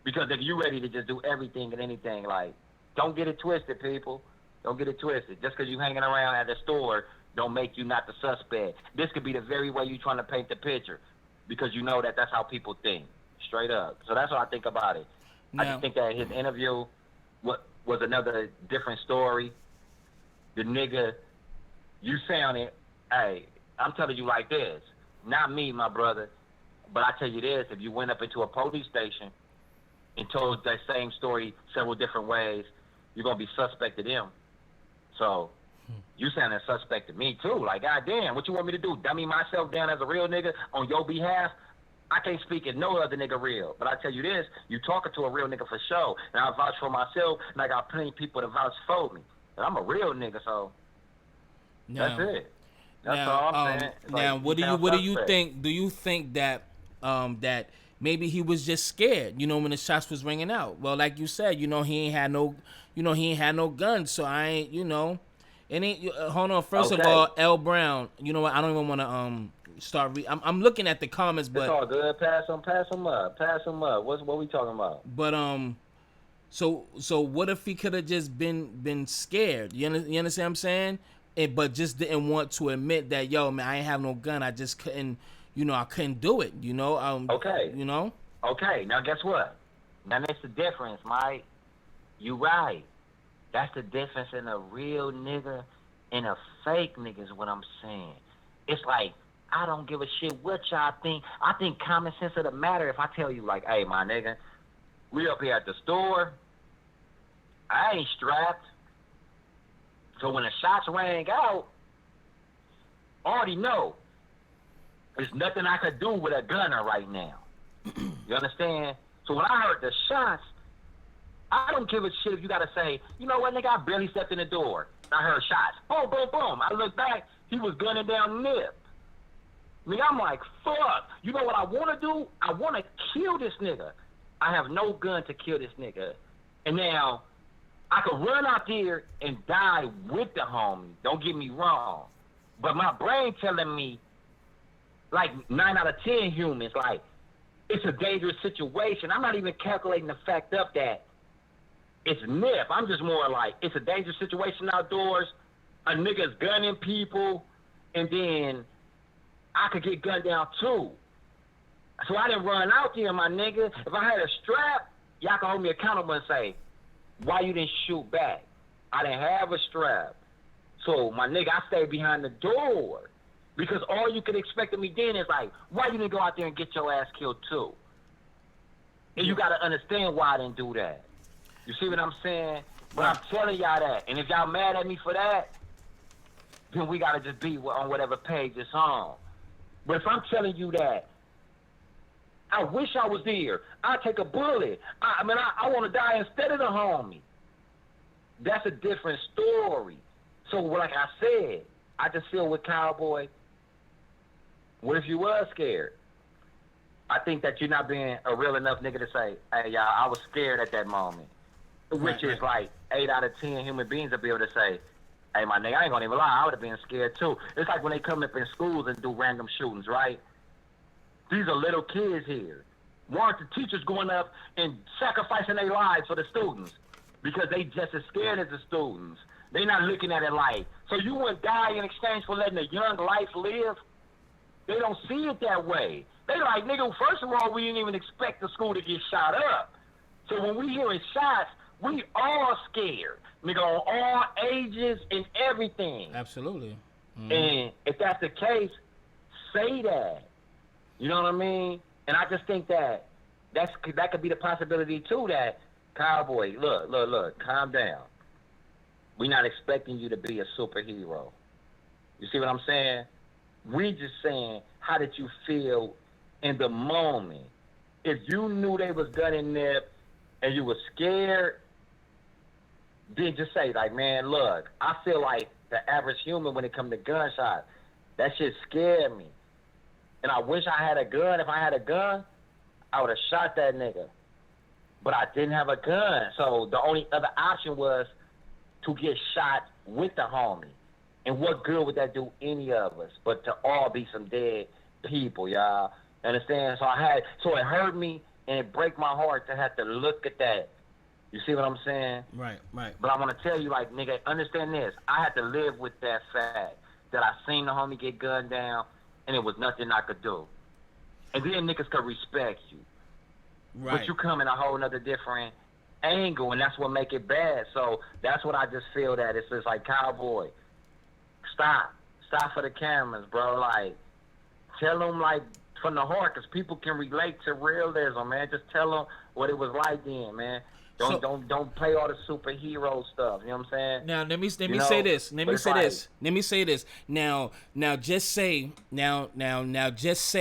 Because if you ready to just do everything and anything, like, don't get it twisted, people. Don't get it twisted. Just because you hanging around at the store don't make you not the suspect. This could be the very way you trying to paint the picture. Because you know that that's how people think. Straight up. So that's what I think about it. Now, I just think that his interview was another different story. The nigga, you sounded, hey, I'm telling you like this. Not me, my brother. But I tell you this, if you went up into a police station and told that same story several different ways, you're going to be suspect to them. So you sounding suspect to me too. Like, goddamn, what you want me to do? Dummy myself down as a real nigga on your behalf? I can't speak as no other nigga real. But I tell you this, you talking to a real nigga for sure. And I vouch for myself, and I got plenty of people to vouch for me. And I'm a real nigga, so that's it. That's all I'm saying. Now, like, what do you think? Do you think that that maybe he was just scared? You know, when the shots was ringing out. Well, like you said, you know, he ain't had no gun. So I ain't, you know, and hold on. First of all, L Brown. You know what? I don't even want to start. I'm looking at the comments, but it's all good. Pass them up. What we talking about? But so what if he could have just been scared? You understand what I'm saying? But just didn't want to admit that, yo, man, I ain't have no gun. I just couldn't, you know, I couldn't do it. You know, okay. You know. Okay. Now guess what? Now that's the difference, Mike. You right. That's the difference in a real nigga and a fake nigga is what I'm saying. It's like, I don't give a shit what y'all think. I think common sense of the matter if I tell you, like, hey, my nigga, we up here at the store. I ain't strapped. So when the shots rang out, I already know there's nothing I could do with a gunner right now. You understand? So when I heard the shots, I don't give a shit if you gotta say, you know what, nigga, I barely stepped in the door. I heard shots. Boom, boom, boom. I looked back, he was gunning down Nip. Nigga, I'm like, fuck. You know what I want to do? I want to kill this nigga. I have no gun to kill this nigga. And now, I could run out there and die with the homie. Don't get me wrong. But my brain telling me, like 9 out of 10 humans, like, it's a dangerous situation. I'm not even calculating the fact up that it's Nip. I'm just more like, it's a dangerous situation outdoors. A nigga's gunning people. And then I could get gunned down too. So I didn't run out there, my nigga. If I had a strap, y'all can hold me accountable and say, why you didn't shoot back? I didn't have a strap. So, my nigga, I stayed behind the door. Because all you could expect of me then is like, why you didn't go out there and get your ass killed too? And you got to understand why I didn't do that. You see what I'm saying? But I'm telling y'all that. And if y'all mad at me for that, then we got to just be on whatever page it's on. But if I'm telling you that, I wish I was there. I'd take a bullet. I want to die instead of the homie. That's a different story. So, like I said, I just feel with Cowboy, what if you was scared? I think that you're not being a real enough nigga to say, hey, y'all, I was scared at that moment. Which is like 8 out of 10 human beings will be able to say, hey, my nigga, I ain't gonna even lie, I would have been scared too. It's like when they come up in schools and do random shootings, right? These are little kids here. Weren't the teachers going up and sacrificing their lives for the students because they just as scared as the students. They not looking at it like, so you wouldn't die in exchange for letting a young life live? They don't see it that way. They like, nigga, first of all, we didn't even expect the school to get shot up. So when we hearing shots, we all scared. Nigga, on all ages and everything. Absolutely. Mm-hmm. And if that's the case, say that. You know what I mean? And I just think that that could be the possibility too. That Cowboy, look, calm down. We're not expecting you to be a superhero. You see what I'm saying? We just saying, how did you feel in the moment? If you knew they was gunning Nip and you were scared, then just say, like, man, look, I feel like the average human when it comes to gunshots, that shit scared me. And I wish I had a gun. If I had a gun, I would have shot that nigga. But I didn't have a gun. So the only other option was to get shot with the homie. And what good would that do any of us but to all be some dead people, y'all? Understand? So it hurt me and it break my heart to have to look at that. You see what I'm saying? Right. But I want to tell you, like, nigga, understand this. I had to live with that fact that I seen the homie get gunned down and it was nothing I could do. And then niggas could respect you. Right. But you come in a whole nother different angle, and that's what make it bad. So that's what I just feel that it's just like, Cowboy, stop for the cameras, bro. Like, tell them, like, from the heart, because people can relate to realism, man. Just tell them what it was like then, man. Don't play all the superhero stuff. You know what I'm saying? Now let me say this. Let me say this. Now just say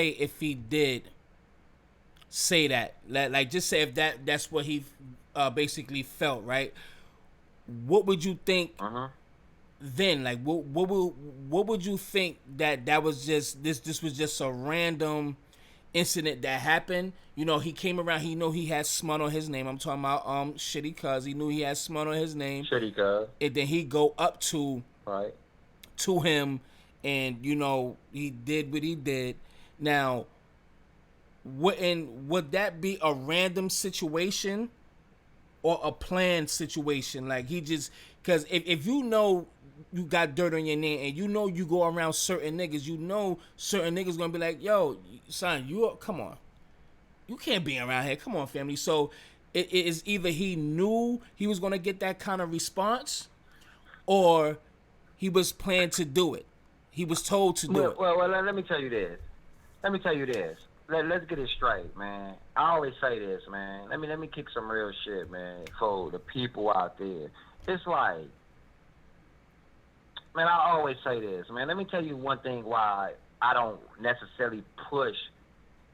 if he did say that, like just say if that's what he basically felt, right? What would you think then? Like what would you think that was just this was just a random incident that happened? You know, he came around, he knew he had smut on his name. I'm talking about Shady cuz he knew he had smut on his name. Shady cuz. And then he go up to him, and you know, he did what he did. Now, would that be a random situation or a planned situation? Like, he just, because if you know you got dirt on your name and you know you go around certain niggas, you know certain niggas gonna be like, yo, son, come on, you can't be around here, come on, family. So it is either he knew he was gonna get that kind of response, or he was planned to do it. He was told to do it. Well, let me tell you this. Let's get it straight, man. I always say this, man. Let me kick some real shit, man, for the people out there. It's like, man, I always say this, man. Let me tell you one thing why I don't necessarily push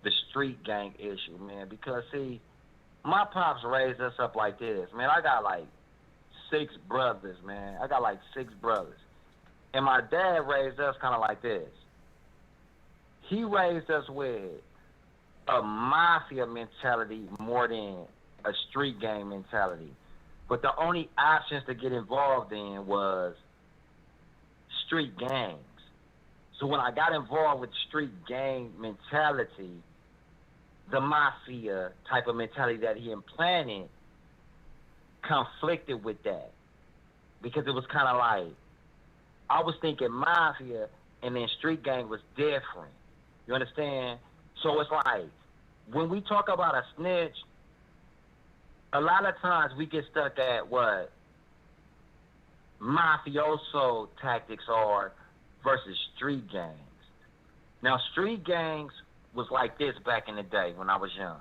the street gang issue, man. Because, see, my pops raised us up like this, man. I got like 6 brothers, man. And my dad raised us kind of like this. He raised us with a mafia mentality more than a street gang mentality. But the only options to get involved in was street gangs. So when I got involved with street gang mentality, the mafia type of mentality that he implanted conflicted with that. Because it was kind of like, I was thinking mafia and then street gang was different. You understand? So it's like, when we talk about a snitch, a lot of times we get stuck at what mafioso tactics are versus street gangs. Now, street gangs was like this back in the day when I was young.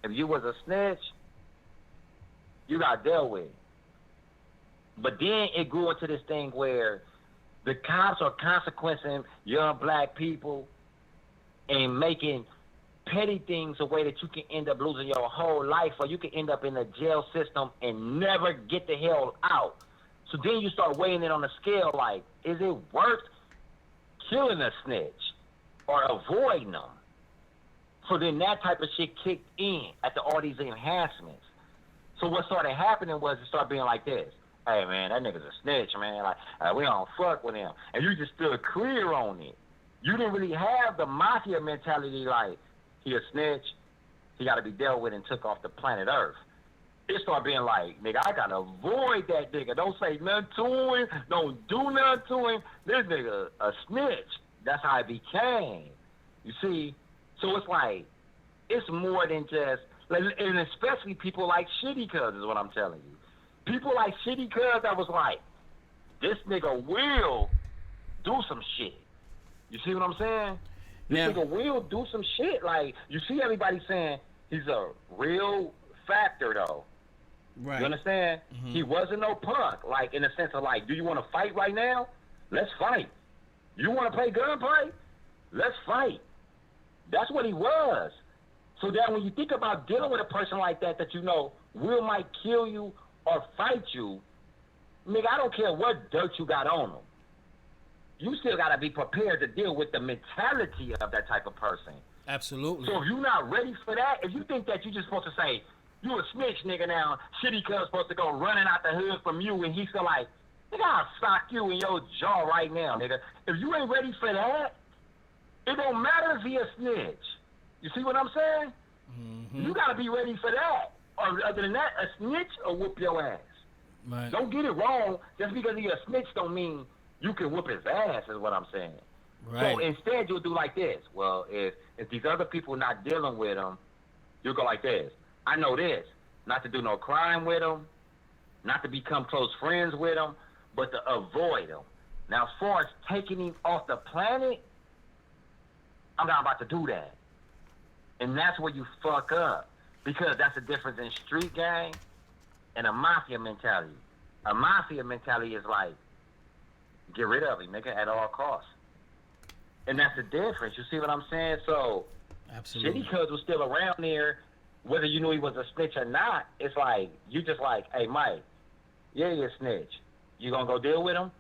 If you was a snitch, you got dealt with. But then it grew into this thing where the cops are consequencing young black people and making petty things a way that you can end up losing your whole life, or you can end up in a jail system and never get the hell out. So then you start weighing it on the scale, like, is it worth killing a snitch or avoiding them? So then that type of shit kicked in after all these enhancements. So what started happening was it started being like this. Hey, man, that nigga's a snitch, man. Like, we don't fuck with him. And you just stood clear on it. You didn't really have the mafia mentality like, he a snitch, he got to be dealt with and took off the planet Earth. It started being like, nigga, I got to avoid that nigga. Don't say nothing to him. Don't do nothing to him. This nigga a snitch. That's how it became. You see? So it's like, it's more than just, and especially people like Shady Cuz is what I'm telling you. People like Shady Cuz that was like, this nigga will do some shit. You see what I'm saying? This nigga will do some shit. Like, you see everybody saying he's a real factor, though. Right. You understand? Mm-hmm. He wasn't no punk. Like, in the sense of, like, do you want to fight right now? Let's fight. You want to play gunplay? Let's fight. That's what he was. So that when you think about dealing with a person like that you know will might kill you or fight you, nigga, I don't care what dirt you got on them. You still got to be prepared to deal with the mentality of that type of person. Absolutely. So if you're not ready for that, if you think that you're just supposed to say, you a snitch, nigga, now, Shitty Cuz supposed to go running out the hood from you, and he's still like, nigga, I'll sock you in your jaw right now, nigga. If you ain't ready for that, it don't matter if he a snitch. You see what I'm saying? Mm-hmm. You got to be ready for that. Or other than that, a snitch will whoop your ass. Right. Don't get it wrong. Just because he a snitch don't mean you can whoop his ass is what I'm saying. Right. So instead, you'll do like this. Well, if these other people not dealing with him, you'll go like this. I know this. Not to do no crime with him, not to become close friends with him, but to avoid him. Now, as far as taking him off the planet, I'm not about to do that. And that's where you fuck up. Because that's the difference in street gang and a mafia mentality. A mafia mentality is like, get rid of him, nigga, at all costs. And that's the difference. You see what I'm saying? So, absolutely. Shitty Cuz was still around there, whether you knew he was a snitch or not. It's like, you just like, hey, Mike, yeah, you're a snitch. You gonna go deal with him?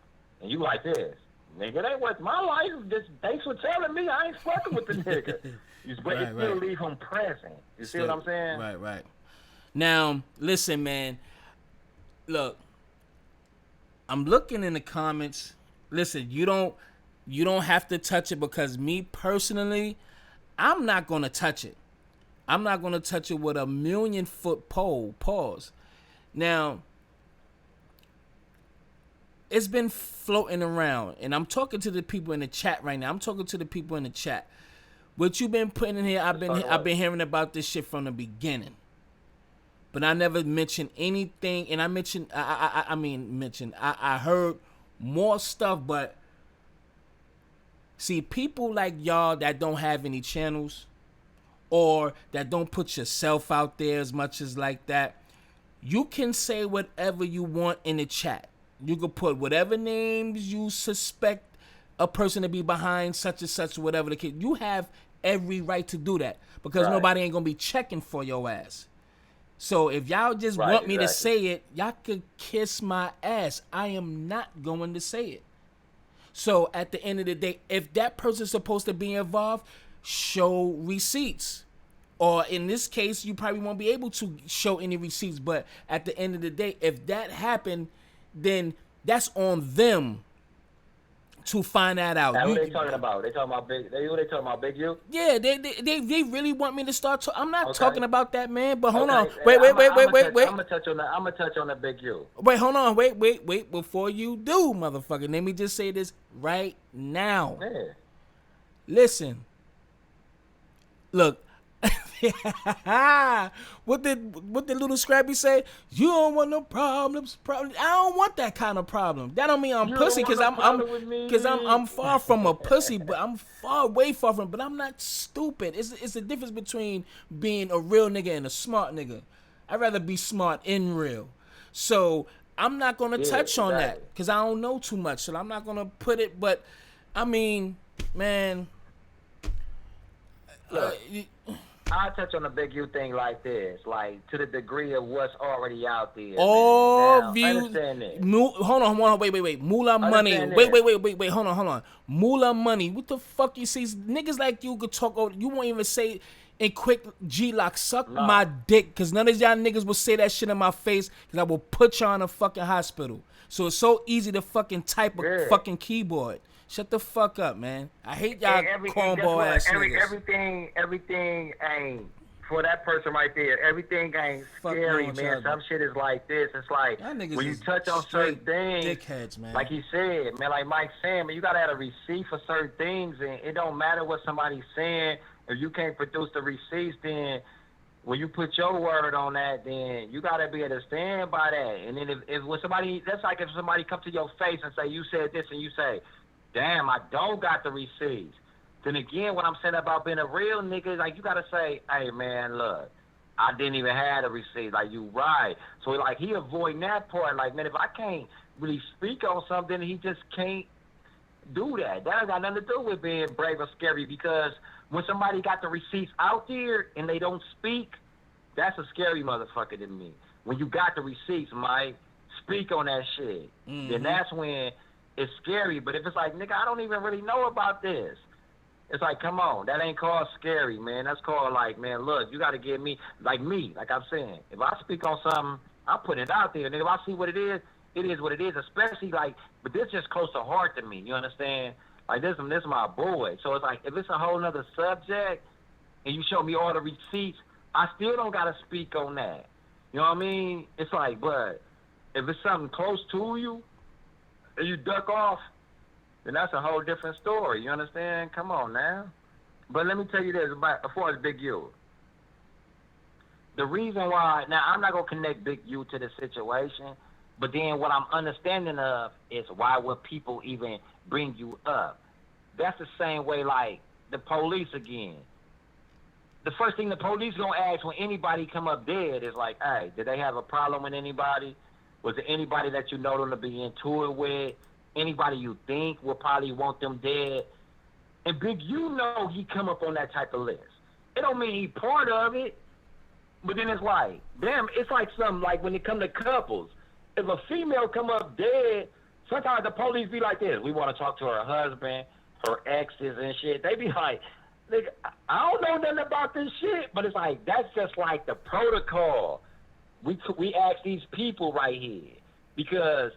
And you like this. Nigga, that was my life. Just, thanks for telling me I ain't fucking with the nigga. But you still leave him present. You see what I'm saying? Right. Now, listen, man. Look, I'm looking in the comments. Listen, you don't have to touch it because me personally, I'm not gonna touch it. I'm not gonna touch it with a 1,000,000-foot pole. Pause. Now, it's been floating around, and I'm talking to the people in the chat right now. What you've been putting in here, I've been hearing about this shit from the beginning. But I never mentioned anything, and I heard more stuff, but see, people like y'all that don't have any channels or that don't put yourself out there as much as like that, you can say whatever you want in the chat. You can put whatever names you suspect a person to be behind such and such, whatever the case. You have every right to do that because nobody ain't gonna be checking for your ass. So if y'all just want me to say it, y'all could kiss my ass. I am not going to say it. So at the end of the day, if that person's supposed to be involved, show receipts. Or in this case, you probably won't be able to show any receipts. But at the end of the day, if that happened, then that's on them to find that out. Now, what they talking about? They talking about Big. Who they talking about? Big U? Yeah, they really want me to start. I'm not talking about that, man. But hold on, wait. wait. I'm gonna touch on the Big U. Wait, hold on, wait. Before you do, motherfucker, let me just say this right now. Yeah. Listen, look. What did little Scrappy say? You don't want no problems. I don't want that kind of problem. That don't mean I'm pussy because I'm far from a pussy, but I'm way far from. But I'm not stupid. It's a difference between being a real nigga and a smart nigga. I'd rather be smart and real. So I'm not gonna touch on that because I don't know too much. So I'm not gonna put it. But I mean, man. I'll touch on the Big U thing like this, like to the degree of what's already out there. All views. Understand this. Hold on, wait. Moolah money. Wait, hold on. Moolah money. What the fuck you see? Niggas like you could talk over. You won't even say in quick G-Lock, suck my dick, because none of y'all niggas will say that shit in my face, because I will put y'all in a fucking hospital. So it's so easy to fucking type a fucking keyboard. Shut the fuck up, man. I hate y'all cornball ass niggas. Everything ain't for that person right there, everything ain't Fuck wrong scary, with man. y'all? Some shit is like this. It's like Y'all niggas when you is touch on certain straight things, dickheads, like man. he said, man, like Mike saying, man, you gotta have a receipt for certain things, and it don't matter what somebody's saying. If you can't produce the receipts, then when you put your word on that, then you gotta be able to stand by that. And then if when somebody, that's like if somebody come to your face and say you said this, and you say, damn, I don't got the receipts. Then again, what I'm saying about being a real nigga, like you gotta say, hey man, look, I didn't even have the receipt. Like you right. So like he avoiding that part. Like man, if I can't really speak on something, he just can't do that. That ain't got nothing to do with being brave or scary because when somebody got the receipts out there and they don't speak, that's a scary motherfucker to me. When you got the receipts, Mike, speak on that shit. Then that's when it's scary. But if it's like, nigga, I don't even really know about this. It's like, come on, that ain't called scary, man. That's called like, man, look, you got to get me, like I'm saying. If I speak on something, I'm putting it out there. And if I see what it is what it is. Especially like, but this just close to heart to me. You understand? Like this is my boy. So it's like, if it's a whole nother subject and you show me all the receipts, I still don't got to speak on that. You know what I mean? It's like, but if it's something close to you and you duck off, then that's a whole different story. You understand? Come on now. But let me tell you this about as far as Big U. The reason why now I'm not gonna connect Big U to the situation, but then what I'm understanding of is why would people even bring you up? That's the same way like the police again. The first thing the police gonna ask when anybody come up dead is like, hey, did they have a problem with anybody? Was there anybody that you know them to be into it with? Anybody you think will probably want them dead? And Big U know he come up on that type of list. It don't mean he part of it, but then it's like, damn, it's like something like when it come to couples. If a female come up dead, sometimes the police be like this. We want to talk to her husband, her exes and shit. They be like, nigga, I don't know nothing about this shit, but it's like, that's just like the protocol. We ask these people right here because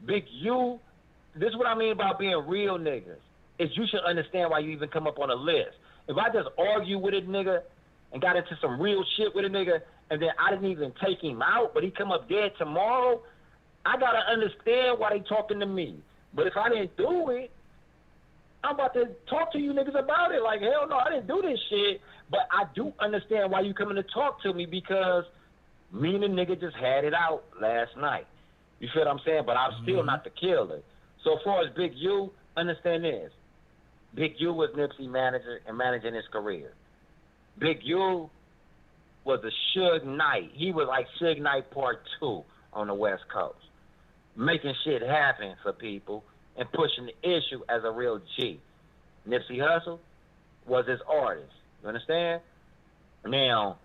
Big U, this is what I mean about being real niggas, is you should understand why you even come up on a list. If I just argue with a nigga and got into some real shit with a nigga, and then I didn't even take him out, but he come up dead tomorrow, I gotta understand why they talking to me. But if I didn't do it, I'm about to talk to you niggas about it. Like, hell no, I didn't do this shit. But I do understand why you coming to talk to me because me and the nigga just had it out last night. You feel what I'm saying? But I'm still not the killer. So as far as Big U, understand this. Big U was Nipsey manager and managing his career. Big U was a Suge Knight. He was like Suge Knight Part 2 on the West Coast. Making shit happen for people and pushing the issue as a real G. Nipsey Hussle was his artist. You understand? Now,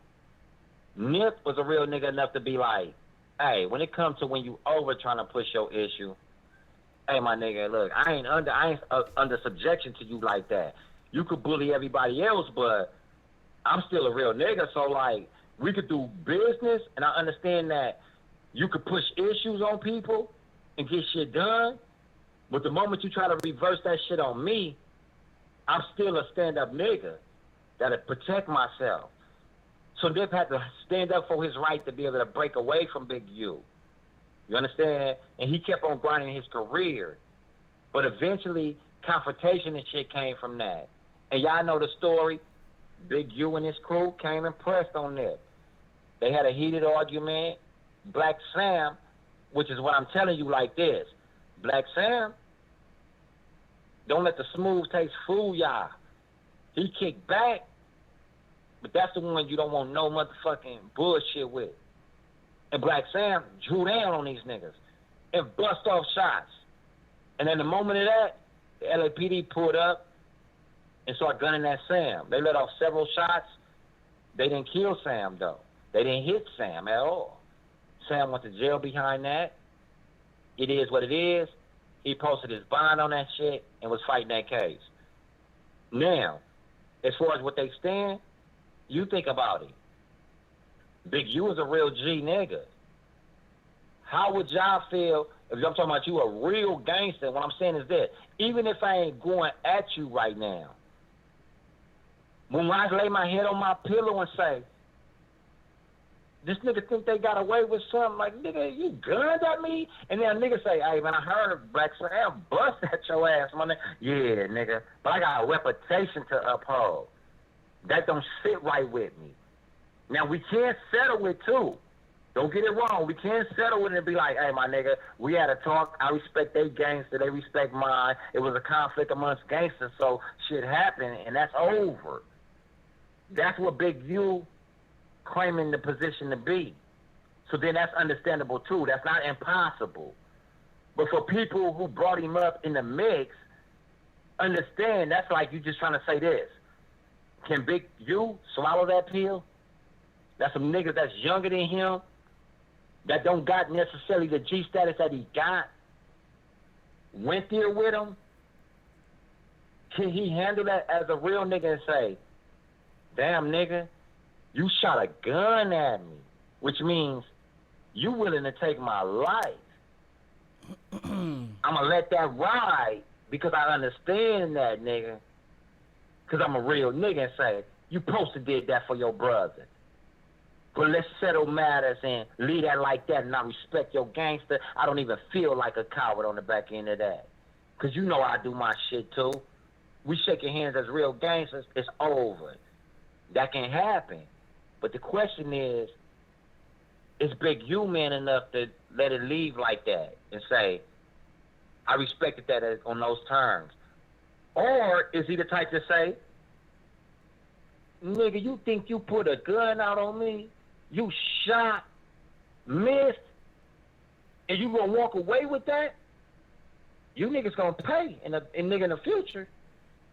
Nip was a real nigga enough to be like, hey, when it comes to when you over trying to push your issue, hey, my nigga, look, I ain't under subjection to you like that. You could bully everybody else, but I'm still a real nigga, so like we could do business, and I understand that you could push issues on people and get shit done, but the moment you try to reverse that shit on me, I'm still a stand-up nigga that'll protect myself. So Nip had to stand up for his right to be able to break away from Big U. You understand? And he kept on grinding his career. But eventually, confrontation and shit came from that. And y'all know the story. Big U and his crew came and pressed on Nip. They had a heated argument. Black Sam, which is what I'm telling you like this. Black Sam, don't let the smooth taste fool y'all. He kicked back, but that's the one you don't want no motherfucking bullshit with. And Black Sam drew down on these niggas and bust off shots. And in the moment of that, the LAPD pulled up and started gunning at Sam. They let off several shots. They didn't kill Sam, though. They didn't hit Sam at all. Sam went to jail behind that. It is what it is. He posted his bond on that shit and was fighting that case. Now, as far as what they stand, you think about it. Big U is a real G nigga. How would y'all feel if I'm talking about you a real gangster? What I'm saying is this. Even if I ain't going at you right now, When I lay my head on my pillow and say, this nigga think they got away with something, like, nigga, you gunned at me? And then a nigga say, hey, man, I heard Black Sam bust at your ass, my nigga. Yeah, nigga, but I got a reputation to uphold. That don't sit right with me. Now, we can't settle it, too. Don't get it wrong. We can't settle it and be like, hey, my nigga, we had a talk. I respect they gangster. They respect mine. It was a conflict amongst gangsters, so shit happened, and that's over. That's what Big U claiming the position to be. So then that's understandable, too. That's not impossible. But for people who brought him up in the mix, understand that's like you just trying to say this. Can Big U swallow that pill? That's some niggas that's younger than him, that don't got necessarily the G status that he got, went there with him. Can he handle that as a real nigga and say, damn nigga, you shot a gun at me, which means you willing to take my life. I'm going to let that ride because I understand that, nigga. Because I'm a real nigga and say, you supposed to did that for your brother. But let's settle matters and leave that like that, and I respect your gangster. I don't even feel like a coward on the back end of that. Because you know I do my shit too. We shaking hands as real gangsters, it's over. That can happen. But the question is Big U man enough to let it leave like that and say, I respected that on those terms? Or is he the type to say, nigga, you think you put a gun out on me? You shot, missed, and you gonna walk away with that? You niggas gonna pay in the future.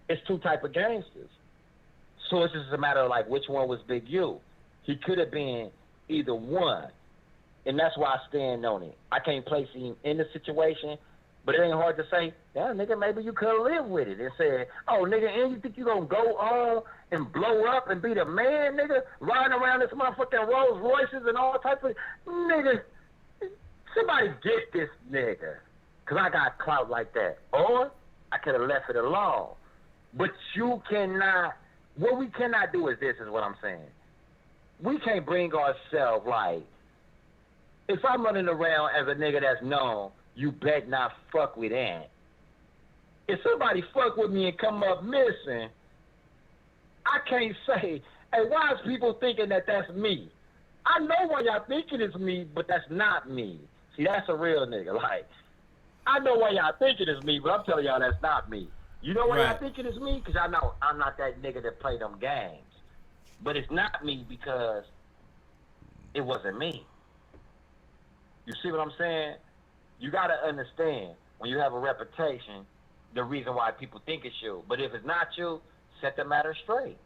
It's two type of gangsters. So it's just a matter of like which one was Big U. He could have been either one. And that's why I stand on it. I can't place him in the situation, but it ain't hard to say, yeah, nigga, maybe you could have lived with it and said, oh, nigga, and you think you gonna go on and blow up and be the man, nigga, riding around this motherfucking Rolls Royces and all types of, nigga, somebody get this nigga, because I got clout like that. Or I could have left it alone. But you cannot, what we cannot do is this, is what I'm saying. We can't bring ourselves like, if I'm running around as a nigga that's known, you bet not fuck with that. If somebody fuck with me and come up missing, I can't say, hey, why is people thinking that that's me? I know why y'all thinking it's me, but that's not me. See, that's a real nigga. Like, I know why y'all thinking it's me, but I'm telling y'all that's not me. You know why y'all thinking it's me? Because I know I'm not that nigga that play them games. But it's not me because it wasn't me. You see what I'm saying? You got to understand, when you have a reputation, the reason why people think it's you. But if it's not you, set the matter straight.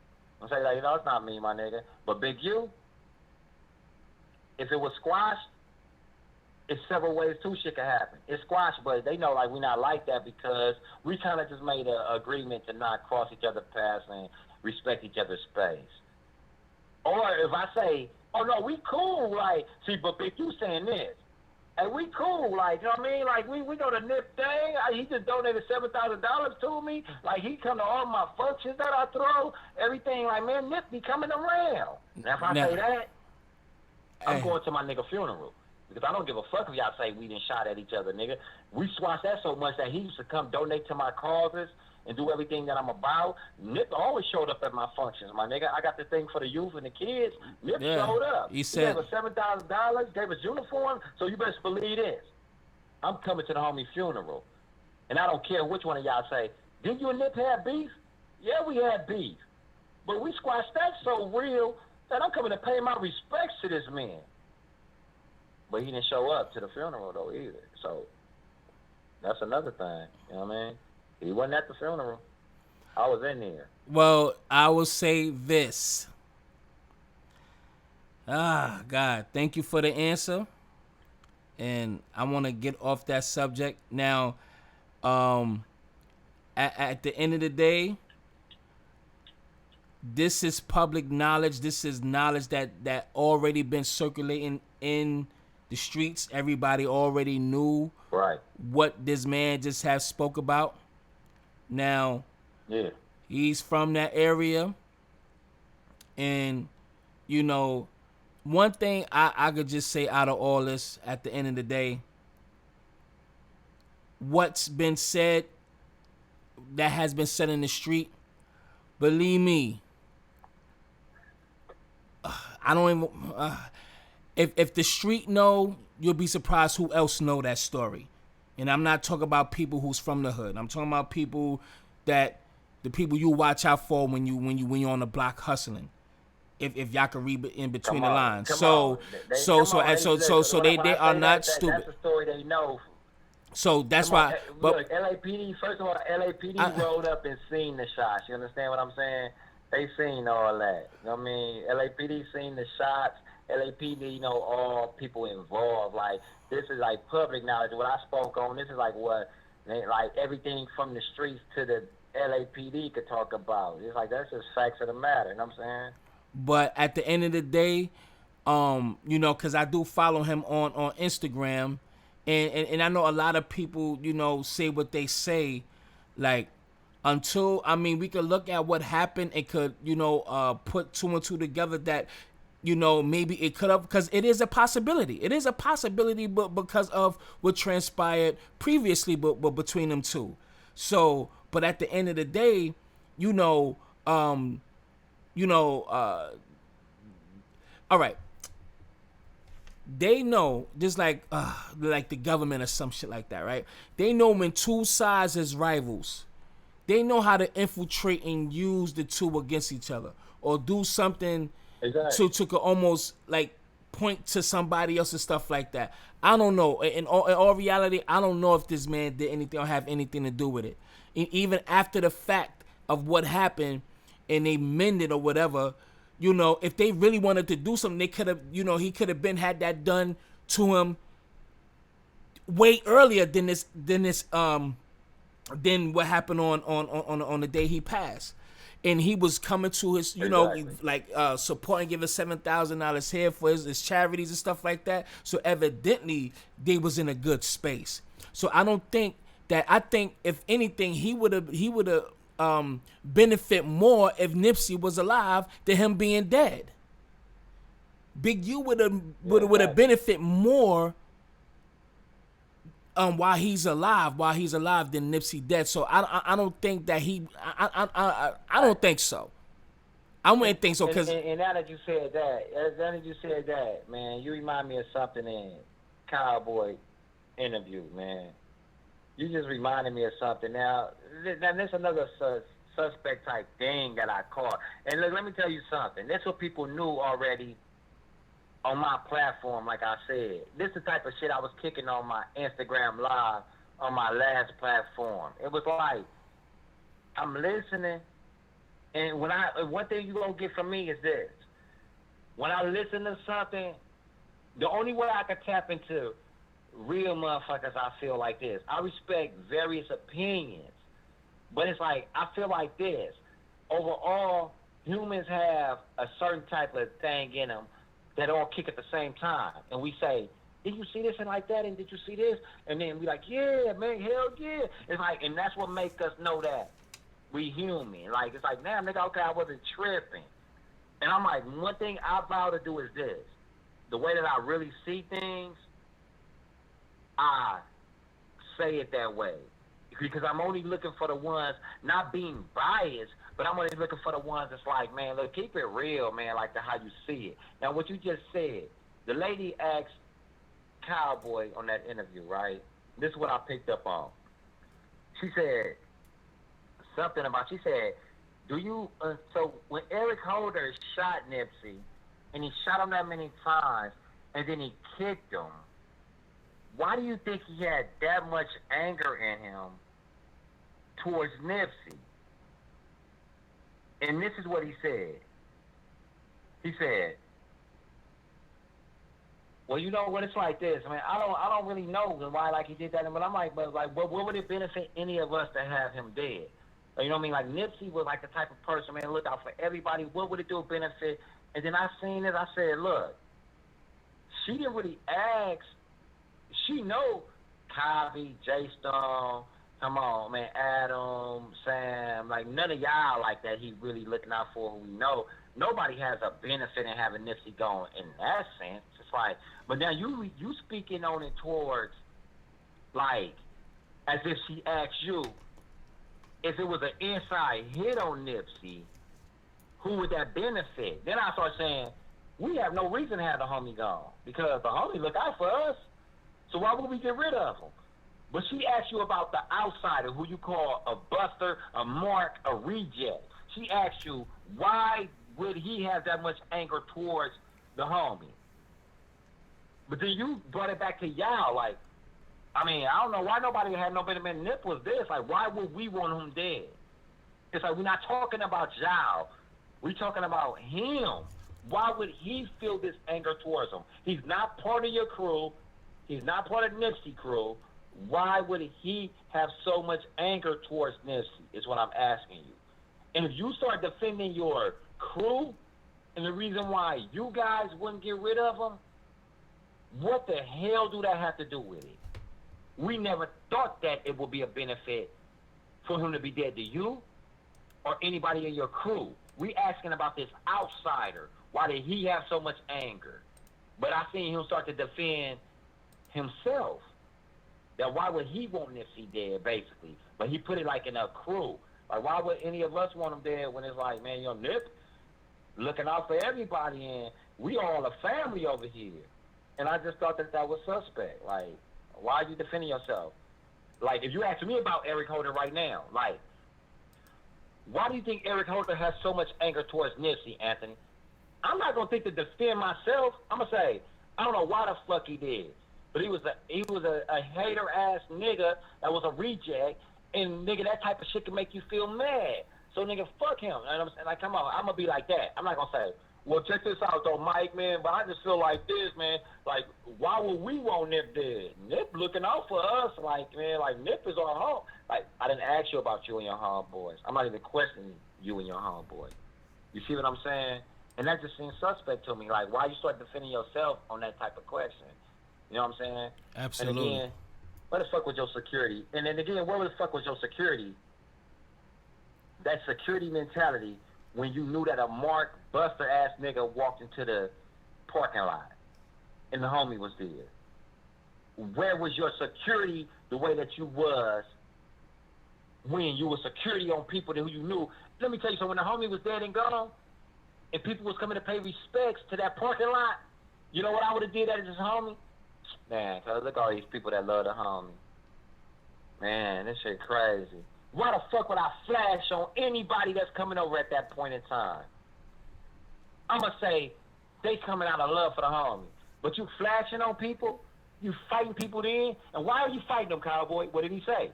And say, like, you know, it's not me, my nigga. But Big U, if it was squashed, it's several ways too shit can happen. It's squashed, but they know, like, we not like that because we kind of just made an agreement to not cross each other's paths and respect each other's space. Or if I say, oh, no, we cool, like, see, but Big U saying this. Hey, we cool, like, you know what I mean? Like, we go to Nip thing. He just donated $7,000 to me. Like, he come to all my functions that I throw, everything. Like, man, Nip be coming around. Now, if I say that, I'm going to my nigga funeral. Because I don't give a fuck if y'all say we done shot at each other, nigga. We squashed that so much that he used to come donate to my causes and do everything that I'm about. Nip always showed up at my functions, my nigga. I got the thing for the youth and the kids. Nip showed up. He gave us $7,000, gave us uniform, so you best believe this. I'm coming to the homie funeral. And I don't care which one of y'all say, didn't you and Nip have beef? Yeah, we had beef. But we squashed that so real that I'm coming to pay my respects to this man. But he didn't show up to the funeral, though, either. So that's another thing. You know what I mean? He wasn't at the funeral. I was in there. Well, I will say this. God, thank you for the answer. And I want to get off that subject. Now, at the end of the day, this is public knowledge. This is knowledge that already been circulating in the streets. Everybody already knew what this man just has spoke about. Now, he's from that area. And you know, one thing I could just say out of all this, at the end of the day, what's been said, that has been said in the street, believe me, I don't even. If the street know, you'll be surprised who else know that story. And I'm not talking about people who's from the hood. I'm talking about people that the people you watch out for when you're on the block hustling. If y'all can read in between the lines. Come on. Come on. Hey, listen, when They I are say not that, stupid. that's a story they know. So that's Come on, why. But look, LAPD. First of all, LAPD I, rolled up and seen the shots. You understand what I'm saying? They seen all that. You know what I mean? LAPD seen the shots. LAPD, all people involved. Like this is like public knowledge. What I spoke on, this is like what, like everything from the streets to the LAPD could talk about. It's like that's just facts of the matter. You know what I'm saying? but at the end of the day, because I do follow him on Instagram, and I know a lot of people, say what they say, like, until, I mean, we could look at what happened and could, put two and two together, that maybe it could have, because it is a possibility. It is a possibility, but because of what transpired previously, but between them two. So, but at the end of the day, you know, um, you know, all right, they know, just like the government or some shit like that, right? They know when two sides is rivals, they know how to infiltrate and use the two against each other, or do something Exactly. to almost like point to somebody else and stuff like that. I don't know. In all reality, I don't know if this man did anything or have anything to do with it. Even after the fact of what happened, and they mended or whatever, if they really wanted to do something, they could have, he could have been had that done to him way earlier than what happened on the day he passed. And he was coming to his, Exactly. supporting, giving $7,000 here for his charities and stuff like that. So evidently they was in a good space. So I think if anything, he would have benefit more if Nipsey was alive than him being dead. Big U would have Yeah, would have exactly. benefit more while he's alive than Nipsey dead. So I don't think that I don't think so. I And, wouldn't think so, and, because and, and now that you said that, man, you remind me of something in Cowboy interview, man. You just reminded me of something. Now there's another suspect type thing that I caught. And look, let me tell you something. That's what people knew already on my platform, like I said. This is the type of shit I was kicking on my Instagram live on my last platform. It was like, I'm listening, and one thing you gonna get from me is this. When I listen to something, the only way I can tap into real motherfuckers, I feel like this. I respect various opinions, but it's like I feel like this. Overall, humans have a certain type of thing in them that all kick at the same time, and we say, "Did you see this and like that? And did you see this?" And then we like, "Yeah, man, hell yeah!" It's like, and that's what makes us know that we human. Like it's like, damn, nigga, okay, I wasn't tripping. And I'm like, one thing I vow to do is this: the way that I really see things, I say it that way. Because I'm only looking for the ones, not being biased, but I'm only looking for the ones that's like, man, look, keep it real, man, like the how you see it. Now, what you just said, the lady asked Cowboy on that interview, right? This is what I picked up on. She said something about, she said, so when Eric Holder shot Nipsey, and he shot him that many times, and then he kicked him, why do you think he had that much anger in him towards Nipsey? And this is what he said. He said, "Well, you know what, it's like this, man. I don't really know why like he did that, but I'm like, but like, what would it benefit any of us to have him dead? You know what I mean? Like Nipsey was like the type of person, man, look out for everybody. What would it do benefit?" And then I seen it. I said, look, she didn't really ask. She know Cosby, J Stone, come on, man, Adam, Sam, like none of y'all like that he really looking out for who we know. nobody has a benefit in having Nipsey gone in that sense. It's like, but now you speaking on it towards like as if she asked you if it was an inside hit on Nipsey, who would that benefit? Then I start saying we have no reason to have the homie gone because the homie look out for us. So why would we get rid of him? But she asked you about the outsider, who you call a buster, a mark, a reject. She asked you, why would he have that much anger towards the homie? But then you brought it back to y'all, like, I mean, I don't know why nobody had no better than Nip was this. Like, why would we want him dead? It's like, we're not talking about y'all. We're talking about him. Why would he feel this anger towards him? He's not part of your crew. He's not part of Nipsey crew. Why would he have so much anger towards Nipsey is what I'm asking you. And if you start defending your crew and the reason why you guys wouldn't get rid of him, what the hell do that have to do with it? We never thought that it would be a benefit for him to be dead to you or anybody in your crew. We asking about this outsider. Why did he have so much anger? But I seen him start to defend himself. That why would he want Nipsey dead, basically? But he put it like in a crew. Like, why would any of us want him dead when it's like, man, yo, Nip looking out for everybody, and we all a family over here. And I just thought that was suspect. Like, why are you defending yourself? Like, if you ask me about Eric Holder right now, like, why do you think Eric Holder has so much anger towards Nipsey, Anthony? I'm not gonna think to defend myself. I'm gonna say, I don't know why the fuck he did. But he was a hater ass nigga that was a reject, and nigga, that type of shit can make you feel mad. So nigga, fuck him. And I'm saying, like, come on, I'm gonna be like that. I'm not gonna say, well, check this out though, Mike, man. But I just feel like this, man. Like, why would we want Nip dead? Nip looking out for us, like, man, like Nip is our home. Like, I didn't ask you about you and your homeboys. I'm not even questioning you and your homeboy. You see what I'm saying? And that just seems suspect to me. Like, why you start defending yourself on that type of question? You know what I'm saying? Absolutely. And again, where the fuck was your security? And then again, where the fuck was your security? That security mentality when you knew that a Mark Buster ass nigga walked into the parking lot and the homie was there. Where was your security the way that you was when you were security on people who you knew? Let me tell you something, when the homie was dead and gone and people was coming to pay respects to that parking lot, you know what I would have did as his homie? Man, cause look at all these people that love the homie. Man, this shit crazy. Why the fuck would I flash on anybody that's coming over at that point in time? I'ma say they coming out of love for the homie. But you flashing on people, you fighting people then, and why are you fighting them, Cowboy? What did he say?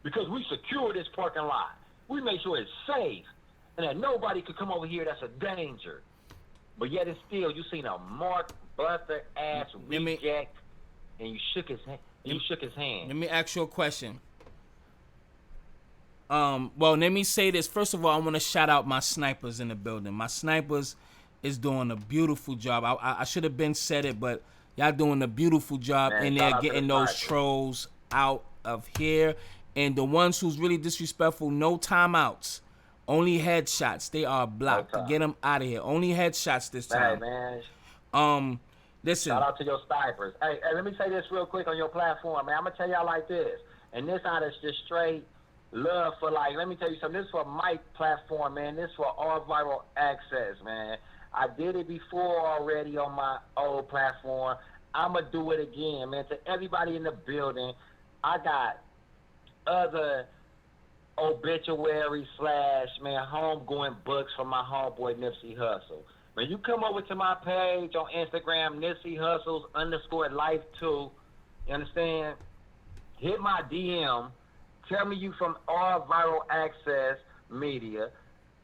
Because we secure this parking lot. We make sure it's safe and that nobody could come over here that's a danger. But yet it's still, you seen a Mark Buster ass reject, and you shook his hand. Let me ask you a question. Well, let me say this. First of all, I want to shout out my snipers in the building. My snipers is doing a beautiful job. I should have been said it, but y'all doing a beautiful job in there getting those trolls out of here. And the ones who's really disrespectful, no timeouts. Only headshots. They are blocked. Get them out of here. Only headshots this time. Hey, man. Listen. Shout out to your snipers. Hey, let me say this real quick on your platform, man. I'm gonna tell y'all like this, and this out is just straight love for, like, let me tell you something. This is for my platform, man. This is for all viral access, man. I did it before already on my old platform. I'ma do it again, man. To everybody in the building, I got other obituary / man homegoing books from my homeboy Nipsey Hussle. When you come over to my page on Instagram, Nipsey Hustles _life2, you understand? Hit my DM, tell me you from All Viral Access Media,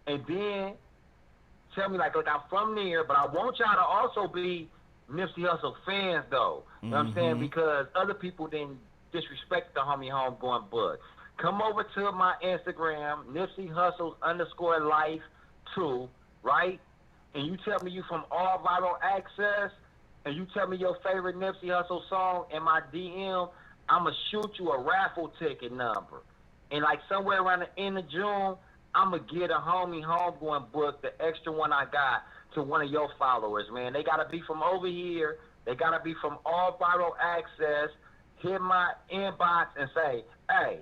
and then tell me like, look, I'm from there, but I want y'all to also be Nipsey Hussle fans, though. You know what I'm saying? Because other people didn't disrespect the homie homegoing book. Come over to my Instagram, Nipsey Hustles _life2, right? And you tell me you from All Viral Access, and you tell me your favorite Nipsey Hussle song in my DM, I'ma shoot you a raffle ticket number. And like somewhere around the end of June, I'ma get a homegoing book, the extra one I got, to one of your followers, man. They gotta be from over here. They gotta be from all viral access. Hit my inbox and say, hey,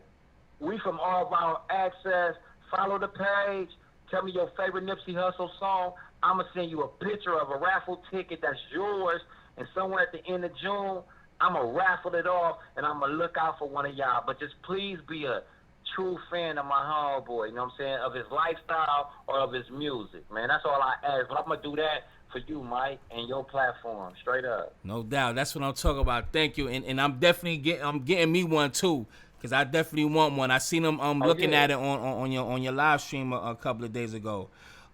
we from all viral access. Follow the page. Tell me your favorite Nipsey Hussle song. I'ma send you a picture of a raffle ticket that's yours. And somewhere at the end of June, I'ma raffle it off, and I'ma look out for one of y'all. But just please be a true fan of my homeboy, you know what I'm saying, of his lifestyle or of his music, man. That's all I ask. But I'm gonna do that for you, Mike, and your platform, straight up. No doubt. That's what I'm talking about. Thank you. And I'm definitely getting me one too. Cause I definitely want one. I seen them Oh looking yeah. at it on your live stream a couple of days ago.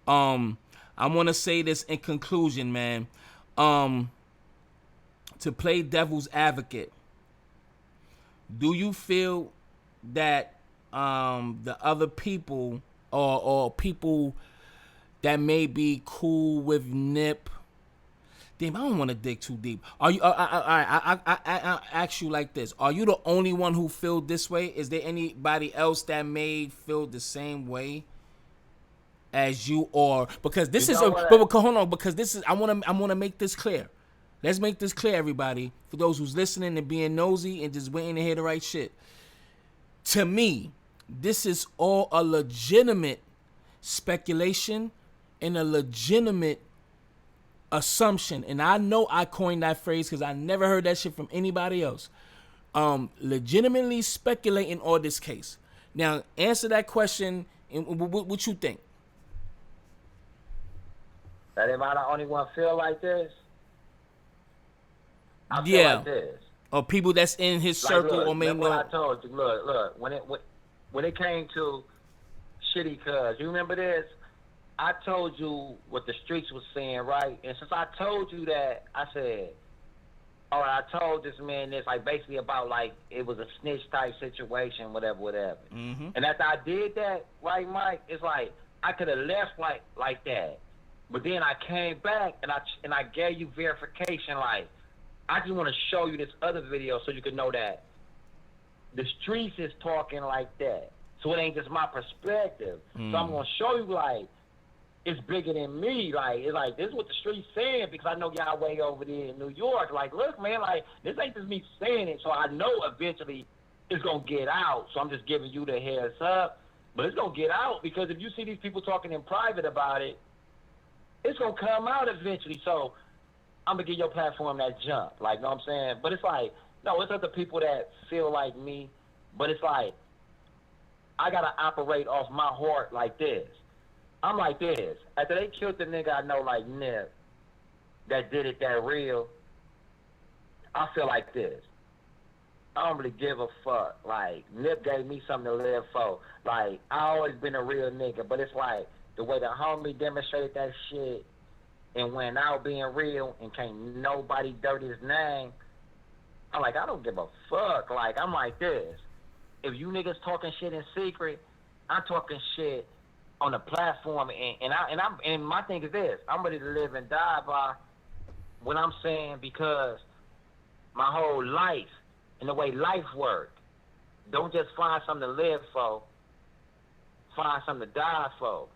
I wanna say this in conclusion, man. To play devil's advocate, do you feel that the other people or people that may be cool with Nip. Damn, I don't want to dig too deep. Are you? I ask you like this: are you the only one who feel this way? Is there anybody else that may feel the same way as you? Or because this You is know a what? hold on, because this is I wanna make this clear. Let's make this clear, everybody, for those who's listening and being nosy and just waiting to hear the right shit. To me, this is all a legitimate speculation and a legitimate assumption. And I know I coined that phrase because I never heard that shit from anybody else. Legitimately speculating on this case. Now, answer that question and what you think. That am I the only one feel like this? I feel Yeah. like this. Or people that's in his Like, circle look, or may remember what I know. told you? Look. When it came to Shitty Cuz, you remember this? I told you what the streets was saying, right? And since I told you that, I said, all right, I told this man this, like, basically about, like, it was a snitch type situation, whatever. Mm-hmm. And after I did that, right, Mike, it's like I could have left like that, but then I came back and I gave you verification. Like, I just want to show you this other video so you can know that the streets is talking like that. So it ain't just my perspective. So I'm gonna show you, like, it's bigger than me. Like, it's like, this is what the streets saying, because I know y'all way over there in New York. Like, look, man, like, this ain't just me saying it. So I know eventually it's gonna get out. So I'm just giving you the heads up. But it's gonna get out, because if you see these people talking in private about it, it's gonna come out eventually. So I'm gonna give your platform that jump. Like, you know what I'm saying? But it's like, no, it's other people that feel like me. But it's like, I gotta operate off my heart like this. I'm like this. After they killed the nigga I know like Nip, that did it that real, I feel like this. I don't really give a fuck. Like, Nip gave me something to live for. Like, I always been a real nigga, but it's like the way the homie demonstrated that shit and went out being real and can't nobody dirty his name. I'm like, I don't give a fuck. Like, I'm like this. If you niggas talking shit in secret, I'm talking shit on the platform, and my thing is this: I'm ready to live and die by what I'm saying, because my whole life and the way life works, don't just find something to live for, find something to die for.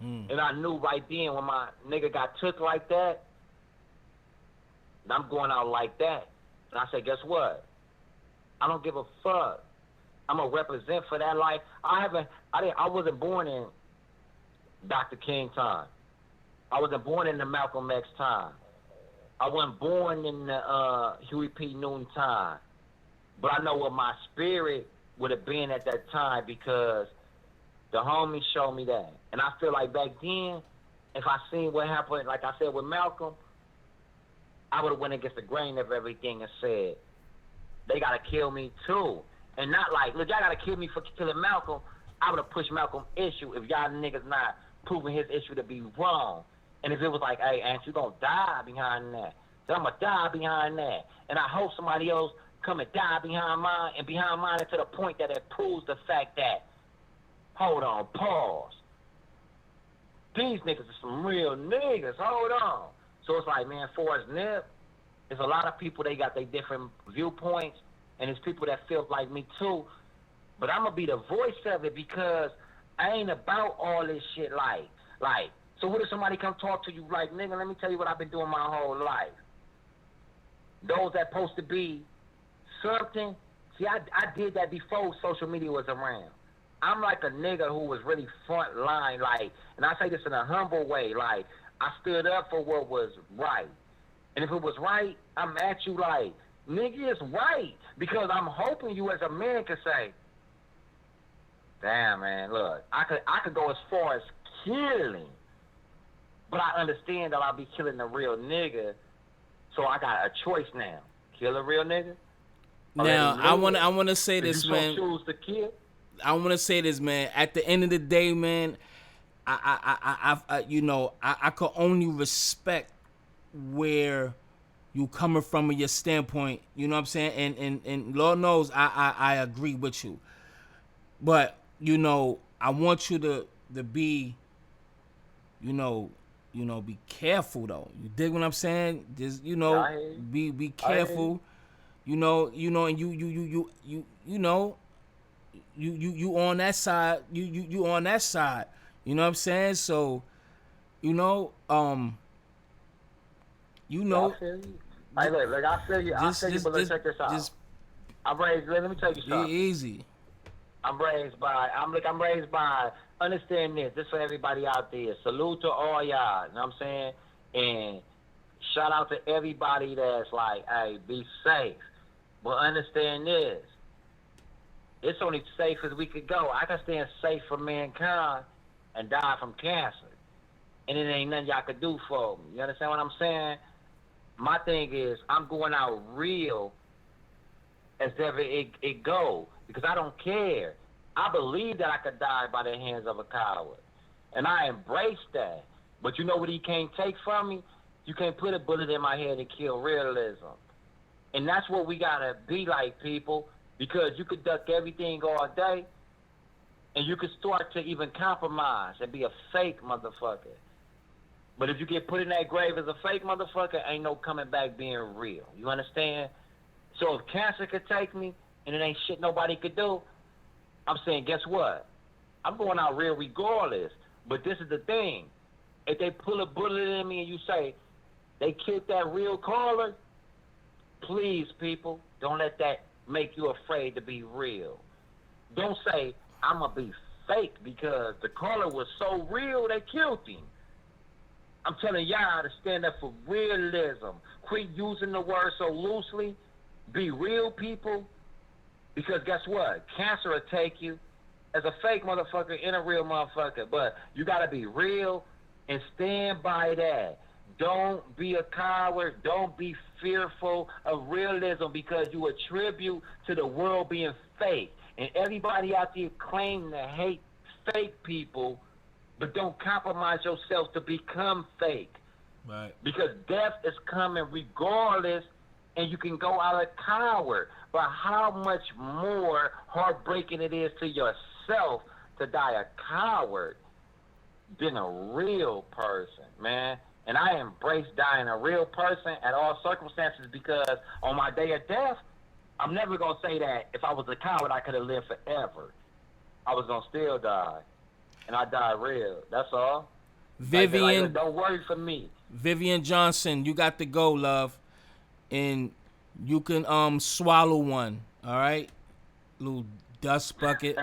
And I knew right then when my nigga got took like that, I'm going out like that. And I said, guess what? I don't give a fuck. I'm gonna represent for that life. I wasn't born in Dr. King time. I wasn't born in the Malcolm X time. I wasn't born in the Huey P. Newton time. But I know what my spirit would have been at that time, because the homies showed me that. And I feel like back then, if I seen what happened, like I said with Malcolm, I would have went against the grain of everything and said, they gotta kill me too. And not like, look, y'all gotta kill me for killing Malcolm. I would have pushed Malcolm's issue if y'all niggas not proving his issue to be wrong. And if it was like, hey, Aunt, you gonna die behind that. So I'm gonna die behind that. And I hope somebody else come and die behind mine to the point that it proves the fact that, hold on, pause. These niggas are some real niggas, hold on. So it's like, man, for us Nip, there's a lot of people, they got their different viewpoints, and there's people that feel like me too. But I'm gonna be the voice of it, because I ain't about all this shit like. So what if somebody come talk to you like, nigga, let me tell you what I've been doing my whole life. Those that supposed to be something. See, I did that before social media was around. I'm like a nigga who was really front line, like, and I say this in a humble way, like, I stood up for what was right. And if it was right, I'm at you like, nigga, it's right. Because I'm hoping you as a man can say, damn, man, look, I could go as far as killing, but I understand that I'll be killing a real nigga, so I got a choice now. Kill a real nigga? Now, I wanna say this, you man. so choose to kill? I wanna say this, man. At the end of the day, man, I could only respect where you coming from and your standpoint. You know what I'm saying? And Lord knows I agree with you. But I want you to be, be careful though. You dig what I'm saying? Just be careful. And you on that side. You on that side. You know what I'm saying? So, you know, um, Yeah, I feel you. Hey, look, I feel you. But let's check this out. just I'm raised. Let me tell you be something. easy. I'm raised by. I'm raised by. Understand this. This for everybody out there. Salute to all y'all. You know what I'm saying? And shout out to everybody that's like, hey, be safe. But understand this. It's only safe as we could go. I can stand safe for mankind and die from cancer. And it ain't nothing y'all could do for me. You understand what I'm saying? My thing is, I'm going out real as ever it go because I don't care. I believe that I could die by the hands of a coward, and I embrace that. But you know what he can't take from me? You can't put a bullet in my head and kill realism. And that's what we gotta be like, people, because you could duck everything all day, and you could start to even compromise and be a fake motherfucker. But if you get put in that grave as a fake motherfucker, ain't no coming back being real. You understand? So if cancer could take me and it ain't shit nobody could do, I'm saying, guess what? I'm going out real regardless. But this is the thing. If they pull a bullet in me and you say, they killed that real caller, please, people, don't let that make you afraid to be real. Don't say, I'm going to be fake because the caller was so real they killed him. I'm telling y'all to stand up for realism. Quit using the word so loosely. Be real, people. Because guess what? Cancer will take you as a fake motherfucker and a real motherfucker. But you got to be real and stand by that. Don't be a coward. Don't be fearful of realism because you attribute to the world being fake. And everybody out there claim to hate fake people, but don't compromise yourself to become fake. Right. Because death is coming regardless, and you can go out a coward. But how much more heartbreaking it is to yourself to die a coward than a real person, man. And I embrace dying a real person at all circumstances because on my day of death, I'm never going to say that if I was a coward, I could have lived forever. I was going to still die. And I died real. That's all. Vivian, like, don't worry for me. Vivian Johnson, you got to go, love, and you can swallow one. All right, little dust bucket.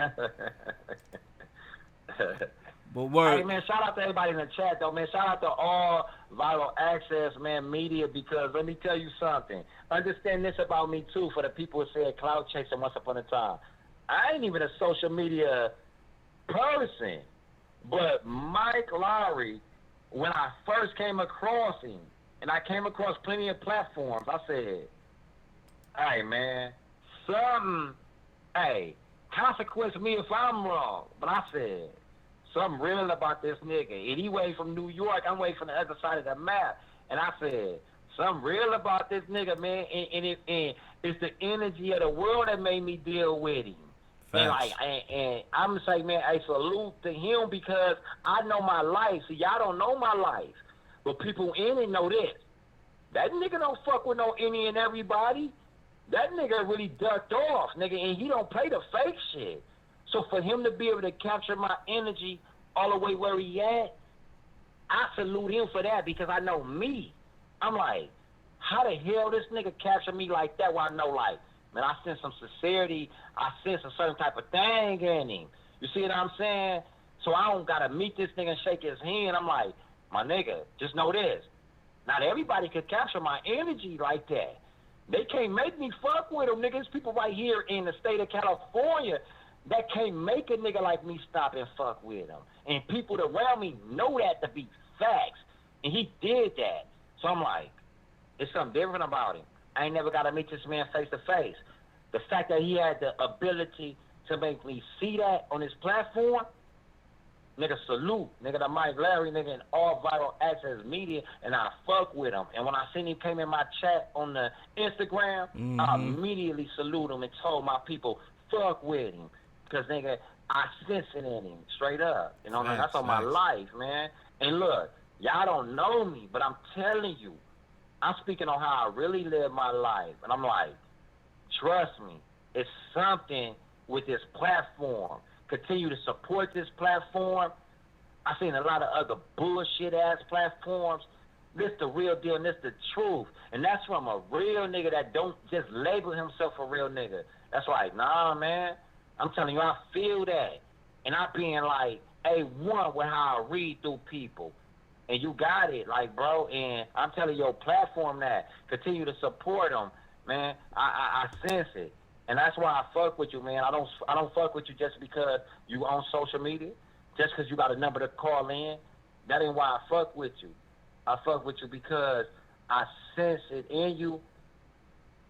But word. Hey man, shout out to everybody in the chat though, man. Shout out to all Vital Access, man, media, because let me tell you something. Understand this about me too. For the people who said cloud chasing once upon a time, I ain't even a social media person. But Mike Lowry, when I first came across him, and I came across plenty of platforms, I said, hey, man, consequence me if I'm wrong. But I said, something real about this nigga. And he way from New York, I'm way from the other side of the map. And I said, something real about this nigga, man. And it's the energy of the world that made me deal with him. And I'm gonna say, man, I salute to him because I know my life. See, y'all don't know my life, but people in it know this. That nigga don't fuck with no any and everybody. That nigga really ducked off, nigga, and he don't play the fake shit. So for him to be able to capture my energy all the way where he at, I salute him for that because I know me. I'm like, how the hell this nigga capture me like that? Where I know, like, man, I sense some sincerity. I sense a certain type of thing in him. You see what I'm saying? So I don't gotta meet this nigga and shake his hand. I'm like, my nigga, just know this. Not everybody could capture my energy like that. They can't make me fuck with them, nigga. There's people right here in the state of California that can't make a nigga like me stop and fuck with them. And people around me know that to be facts. And he did that. So I'm like, it's something different about him. I ain't never got to meet this man face to face. The fact that he had the ability to make me see that on his platform, nigga, salute. Nigga, the Mike Larry, nigga, in all viral access media, and I fuck with him. And when I seen him came in my chat on the Instagram, I immediately salute him and told my people, fuck with him. Because, nigga, I sense it in him, straight up. You know, that's on my life, man. And look, y'all don't know me, but I'm telling you, I'm speaking on how I really live my life. And I'm like, trust me, it's something with this platform. Continue to support this platform. I've seen a lot of other bullshit-ass platforms. This the real deal, and this the truth. And that's from a real nigga that don't just label himself a real nigga. That's like, nah, man. I'm telling you, I feel that. And I being like, A1 with how I read through people. And you got it, like, bro. And I'm telling your platform that. Continue to support them, man. I sense it. And that's why I fuck with you, man. I don't fuck with you just because you on social media, just because you got a number to call in. That ain't why I fuck with you. I fuck with you because I sense it in you,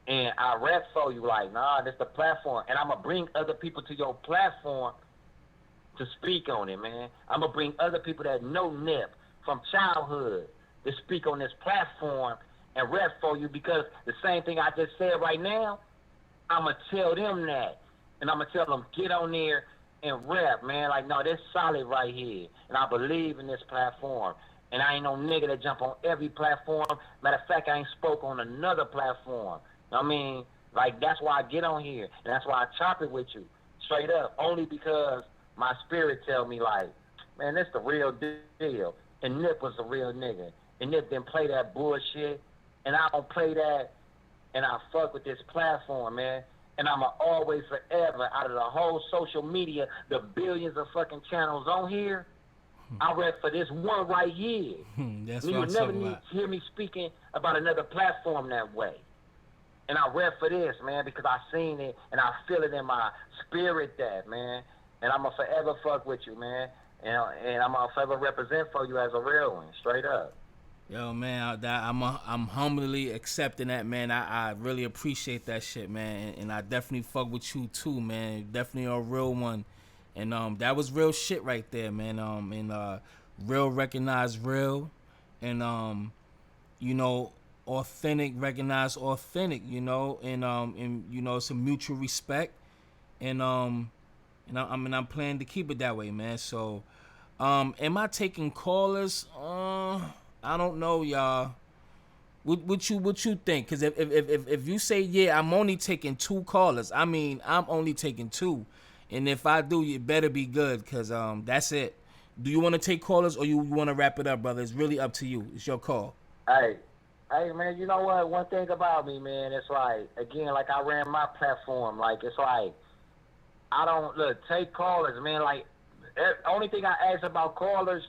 and I rep for you like, nah, this the platform. And I'm going to bring other people to your platform to speak on it, man. I'm going to bring other people that know Nip from childhood to speak on this platform and rep for you because the same thing I just said right now, I'm going to tell them that. And I'm going to tell them, get on there and rap, man. Like, no, this solid right here. And I believe in this platform. And I ain't no nigga that jump on every platform. Matter of fact, I ain't spoke on another platform. I mean, like, that's why I get on here. And that's why I chop it with you. Straight up. Only because my spirit tell me, like, man, this the real deal. And Nip was a real nigga. And Nip didn't play that bullshit. And I don't play that. And I fuck with this platform, man. And I'm always forever, out of the whole social media, the billions of fucking channels on here, I rep for this one right here. That's you what I'm never talking need about. to hear me speaking about another platform that way. And I rep for this, man, because I seen it and I feel it in my spirit that, man. And I'm going to forever fuck with you, man. And I'm going to forever represent for you as a real one, straight up. Yo, man, I'm humbly accepting that, man. I really appreciate that shit, man, and I definitely fuck with you too, man. Definitely a real one, and that was real shit right there, man. And real recognize real, and you know, authentic recognize authentic, you know, and you know, it's a mutual respect, and I'm planning to keep it that way, man. So, am I taking callers? I don't know, y'all. What you think? Because if you say yeah, I'm only taking 2 callers. I mean, I'm only taking 2, and if I do, it better be good. Cause that's it. Do you want to take callers or you want to wrap it up, brother? It's really up to you. It's your call. Hey, man, you know what? One thing about me, man, it's like, again, like I ran my platform. Like, it's like, I don't, take callers, man. Like, only thing I ask about callers,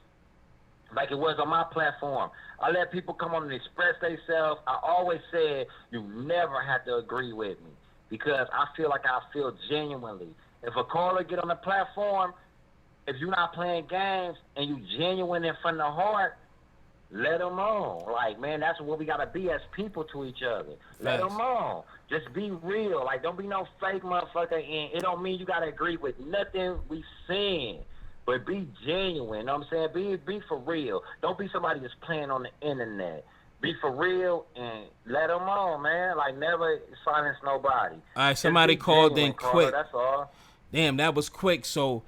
like it was on my platform, I let people come on and express themselves. I always said, you never have to agree with me because I feel like I feel genuinely. If a caller get on the platform, if you're not playing games and you genuine in front of the heart, let them on. Like, man, that's what we got to be as people to each other. Let them on. Just be real. Like, don't be no fake motherfucker. And it don't mean you got to agree with nothing we saying. But be genuine. You know what I'm saying? Be for real. Don't be somebody that's playing on the internet. Be for real and let them on, man. Like, never silence nobody. All right, somebody called in quick. That's all. Damn, that was quick. So,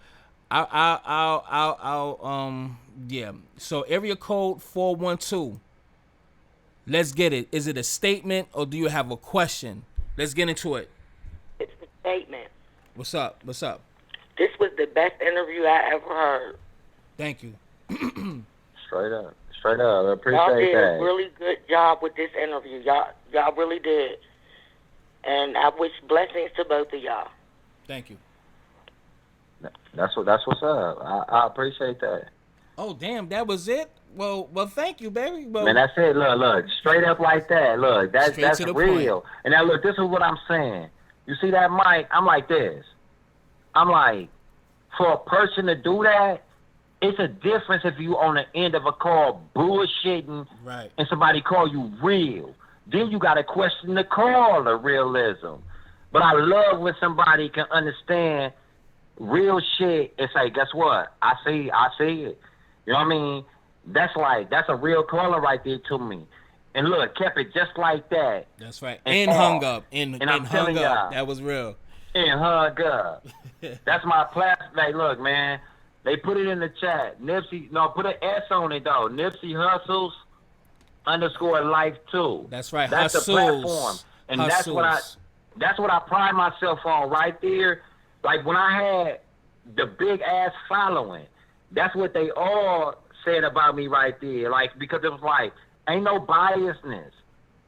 yeah. So area code 412. Let's get it. Is it a statement or do you have a question? Let's get into it. It's a statement. What's up? What's up? This was the best interview I ever heard. Thank you. Straight up. Straight up. I Y'all appreciate did that. a really good job with this interview. Y'all really did. And I wish blessings to both of y'all. Thank you. That's what's up. I appreciate that. Oh damn, that was it. Well, thank you, baby. Well, Man, that's it. Look, straight up like that. Look, that's to the real. point. And now look, this is what I'm saying. You see that mic? I'm like this. I'm like, for a person to do that, it's a difference if you on the end of a call bullshitting, right, and somebody call you real. Then you got to question the call of realism. But I love when somebody can understand real shit and say, guess what? I see it. You know what I mean? That's a real caller right there to me. And look, kept it just like that. That's right. And hung up. And I'm hung telling up. y'all, That was real. and hung up. That's my platform. Like, look, man, they put it in the chat. Nipsey, no, put an S on it though. Nipsey hustles _ life too. That's right. That's Hustles. the platform, and Hustles. that's what I pride myself on right there. Like when I had the big ass following, that's what they all said about me right there. Like, because it was like, ain't no biasness.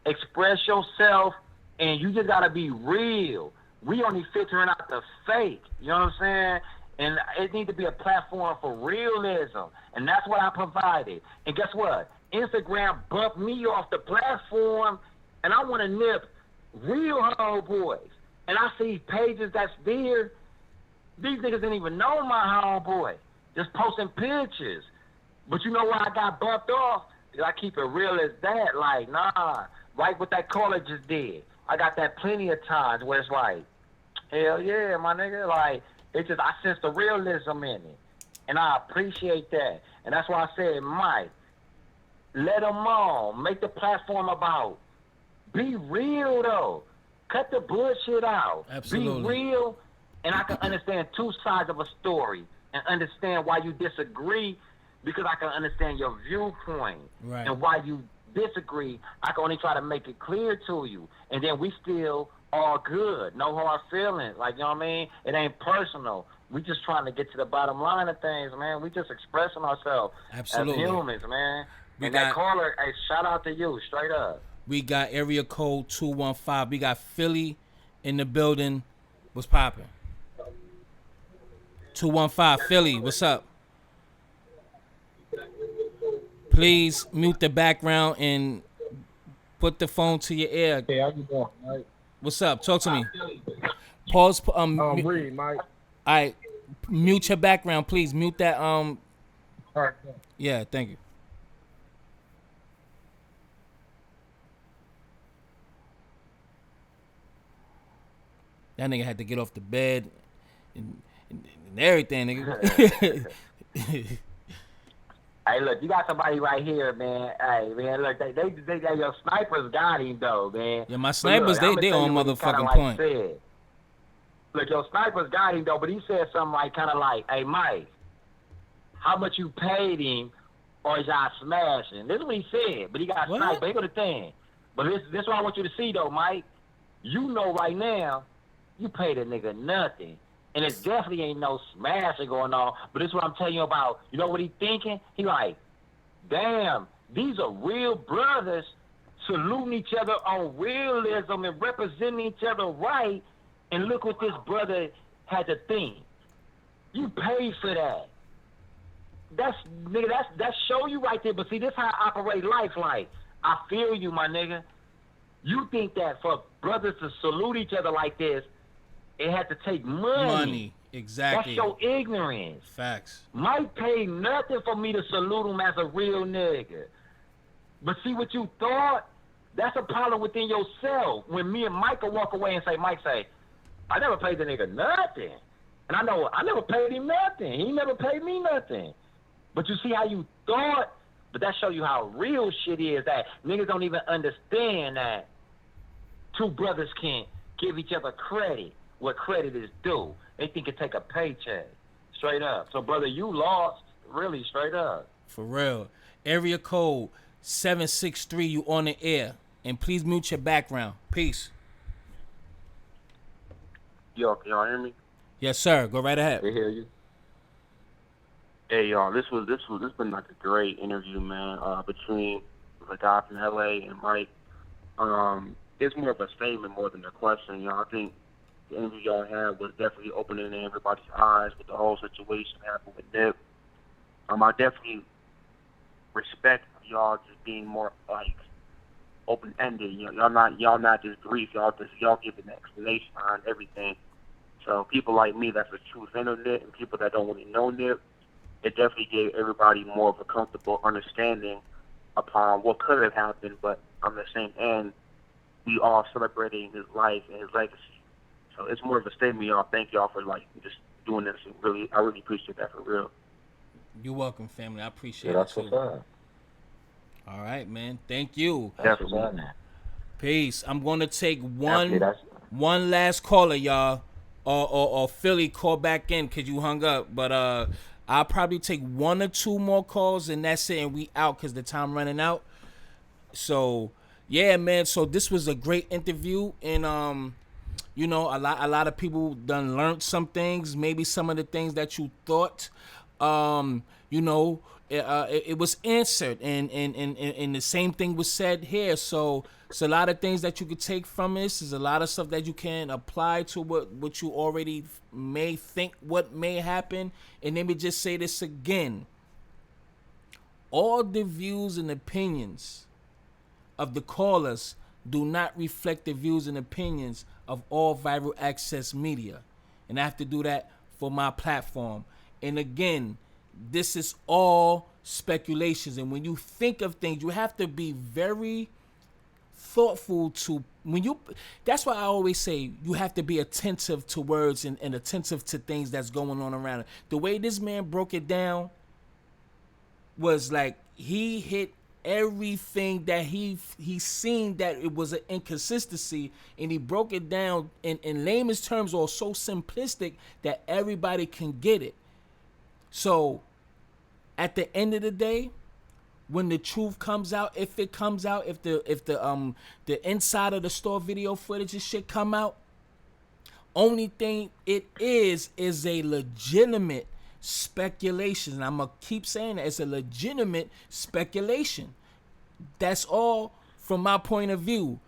Express yourself, and you just gotta be real. We only filtering out the fake. You know what I'm saying? And it needs to be a platform for realism, and that's what I provided. And guess what? Instagram bumped me off the platform, and I want to nip real homeboys. And I see pages that's there. These niggas didn't even know my homeboy, just posting pictures. But you know why I got bumped off? I keep it real as that. Like, nah, like what that caller just did. I got that plenty of times where it's like, hell yeah, my nigga. Like, it's just, I sense the realism in it. And I appreciate that. And that's why I said, Mike, let them on. Make the platform about. Be real, though. Cut the bullshit out. Absolutely. Be real, and I can understand two sides of a story and understand why you disagree, because I can understand your viewpoint. Right. And why you disagree, I can only try to make it clear to you. And then we still all good. No hard feelings. Like, you know what I mean? It ain't personal. We just trying to get to the bottom line of things, man. We just expressing ourselves Absolutely. as humans, man. We and got, that caller, hey, shout out to you, straight up. We got area code 215. We got Philly in the building. What's popping? 215 Philly, what's up? Please mute the background and put the phone to your ear. Hey, how you doing, Mike? What's up? Talk to me. Pause. Reed, Mike. All right, mute your background, please. Mute that. All right. Yeah, thank you. That nigga had to get off the bed and everything, nigga. Hey, look, you got somebody right here, man. Hey, man, look, they your snipers got him, though, man. Yeah, my snipers, look, they on motherfucking like point. Said. Look, your snipers got him, though, but he said something like, kind of like, hey, Mike, how much you paid him, or is y'all smashing? This is what he said, but he got sniped. But here go the thing. But this is what I want you to see, though, Mike. You know right now, you paid a nigga nothing. And it definitely ain't no smashing going on. But this is what I'm telling you about. You know what he thinking? He like, damn, these are real brothers saluting each other on realism and representing each other right. And look what this brother had to think. You paid for that. That's show you right there. But see, this how I operate life like. I feel you, my nigga. You think that for brothers to salute each other like this, it had to take money. Exactly. That's your ignorance. Facts. Mike paid nothing for me to salute him as a real nigga. But see what you thought? That's a problem within yourself. When me and Mike will walk away and say, Mike say, I never paid the nigga nothing. And I know I never paid him nothing. He never paid me nothing. But you see how you thought? But that show you how real shit is, that niggas don't even understand that two brothers can't give each other credit. What credit is due. They think it take a paycheck. Straight up. So, brother, you lost. Really, straight up. For real. Area code 763, you on the air. And please mute your background. Peace. Yo, can y'all hear me? Yes, sir. Go right ahead. We hear you. Hey y'all, this been like a great interview, man. Between the guy from LA and Mike. It's more of a statement more than a question. I think the interview y'all had was definitely opening everybody's eyes with the whole situation happening with Nip. I definitely respect y'all just being more like open ended. Y'all not just brief. Y'all give an explanation on everything. So people like me that's a true fan of Nip and people that don't really know Nip, it definitely gave everybody more of a comfortable understanding upon what could have happened. But on the same end, we all celebrating his life and his legacy. So it's more of a statement, y'all. Thank y'all for like just doing this. I really appreciate that for real. You're welcome, family. I appreciate Yeah, it that's what's too. up. All right, man. Thank you. That's what's up, man. Peace. I'm gonna take Definitely, that's one last caller, y'all. Or Philly, call back in because you hung up. But I'll probably take one or two more calls and that's it, and we out because the time running out. So yeah, man. So this was a great interview, and a lot of people done learned some things. Maybe some of the things that you thought, um, you know, it was answered, and the same thing was said here. So it's a lot of things that you could take from this. There's a lot of stuff that you can apply to what you already may think what may happen. And let me just say this again: all the views and opinions of the callers do not reflect the views and opinions of all viral access media. And I have to do that for my platform. And again, this is all speculations. And when you think of things, you have to be very thoughtful to that's why I always say you have to be attentive to words and attentive to things that's going on around it. The way this man broke it down was like he hit everything that he seen that it was an inconsistency, and he broke it down in layman's terms or so simplistic that everybody can get it. So at the end of the day, when the truth comes out, if it comes out, if the inside of the store video footage and shit come out, only thing it is a legitimate speculation. And I'm gonna keep saying that it's a legitimate speculation. That's all from my point of view.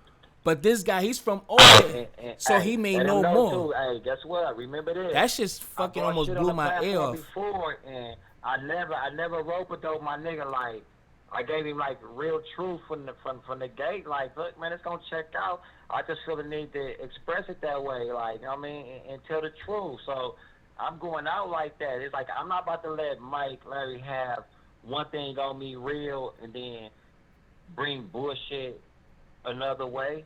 But this guy, he's from over, so he may know more. Too, hey, guess what? Remember this? That just fucking almost blew my ear off. Before, and I never rope it though, my nigga. Like, I gave him like real truth from the gate. Like, look, man, it's gonna check out. I just feel the need to express it that way, like, you know what I mean, and tell the truth. So I'm going out like that. It's like I'm not about to let Mike Larry have one thing on me real and then bring bullshit another way.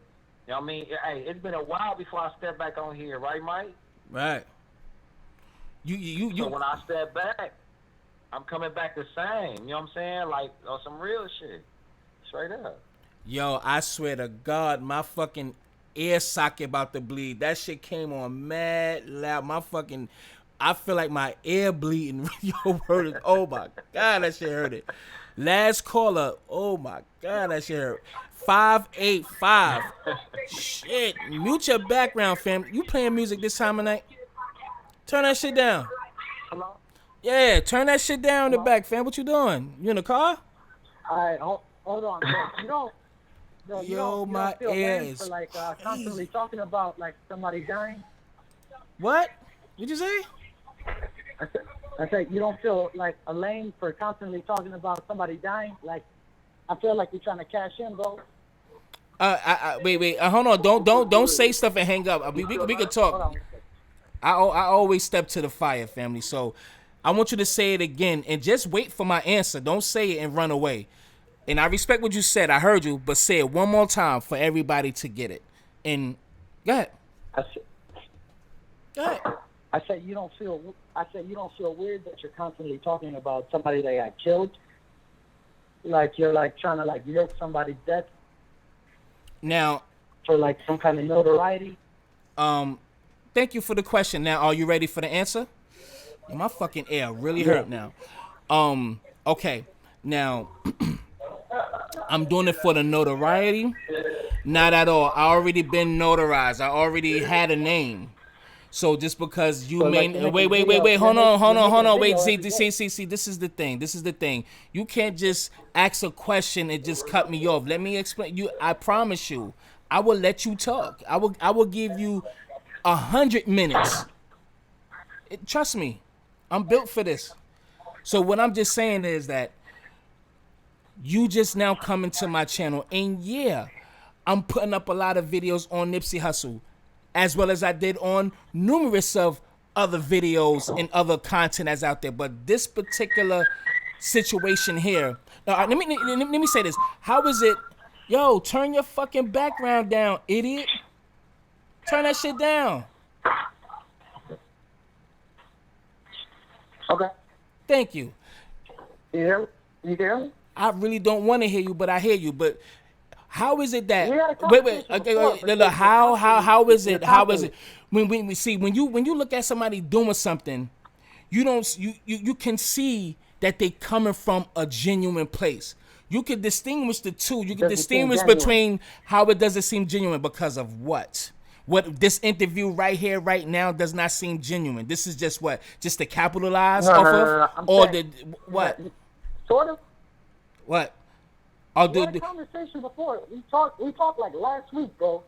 You know what I mean? Hey, it's been a while before I step back on here, right, Mike? Right. You. So when I step back, I'm coming back the same. You know what I'm saying? Like on some real shit, straight up. Yo, I swear to God, my fucking ear socket about to bleed. That shit came on mad loud. I feel like my ear bleeding. Yo, heard it. Oh my God, that shit hurt it. Last caller. Oh my God, that shit hurt. 585. Shit. Mute your background, fam. You playing music this time of night? Turn that shit down. Hello? Yeah, turn that shit down in the back, fam. What you doing? You in the car? All right, hold on. You don't my feel ear bad is for like constantly talking about like somebody dying. What? What'd you say? I said you don't feel like a lame for constantly talking about somebody dying. Like I feel like you're trying to cash in, bro. Wait. Hold on. Don't say stuff and hang up. We could talk. Hold on. I always step to the fire, family. So I want you to say it again and just wait for my answer. Don't say it and run away. And I respect what you said. I heard you, but say it one more time for everybody to get it. And go ahead. Go ahead. I said you don't feel weird that you're constantly talking about somebody that got killed. Like you're like trying to like milk somebody's death. Now, for like some kind of notoriety. Thank you for the question. Now, are you ready for the answer? My fucking ear really hurt now. Okay. Now, I'm doing it for the notoriety. Not at all. I already been notarized. I already had a name. So just because you So, may like, you're wait, making video- hold you're on, making- you're making wait, video see, every day. see, this is the thing. You can't just ask a question and just cut me off. Let me explain. I promise you, I will let you talk. I will give you 100 minutes. Trust me, I'm built for this. So what I'm just saying is that you just now coming to my channel, and yeah, I'm putting up a lot of videos on Nipsey Hussle, as well as I did on numerous of other videos and other content that's out there. But this particular situation here, let me say this. How is it? Yo, turn your fucking background down, idiot. Turn that shit down. Okay. Thank you. You hear me? You hear me? I really don't want to hear you, but I hear you. But how is it that We had a wait, conversation okay, before, wait, but look, how is you're it? How is constantly- it when we see when you look at somebody doing something, you can see that they coming from a genuine place. You can distinguish the two. You can Does it seem distinguish genuine? between how it doesn't seem genuine because of what. What this interview right here, right now, does not seem genuine. This is just what, just to capitalize No, off no, no, of, no, no. I'm or saying- the what? Sort of. What? Oh, We had a dude. conversation before. We talked like last week, bro.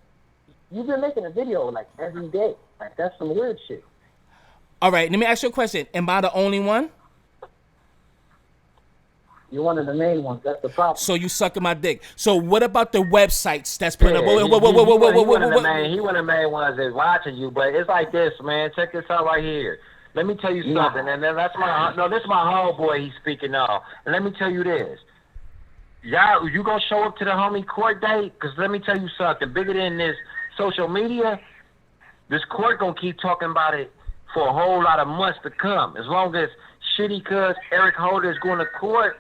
You've been making a video like every day. Like, that's some weird shit. All right, let me ask you a question. Am I the only one? You're one of the main ones. That's the problem. So you sucking my dick. So what about the websites that's putting up? Yeah, Whoa, he one of the main ones that's watching you. But it's like this, man. Check this out right here. Let me tell you something, and then this is my homeboy he's speaking of. And let me tell you this. Y'all, you gonna show up to the homie court date? Because let me tell you something. Bigger than this social media, this court gonna keep talking about it for a whole lot of months to come. As long as Shitty cuz Eric Holder is going to court,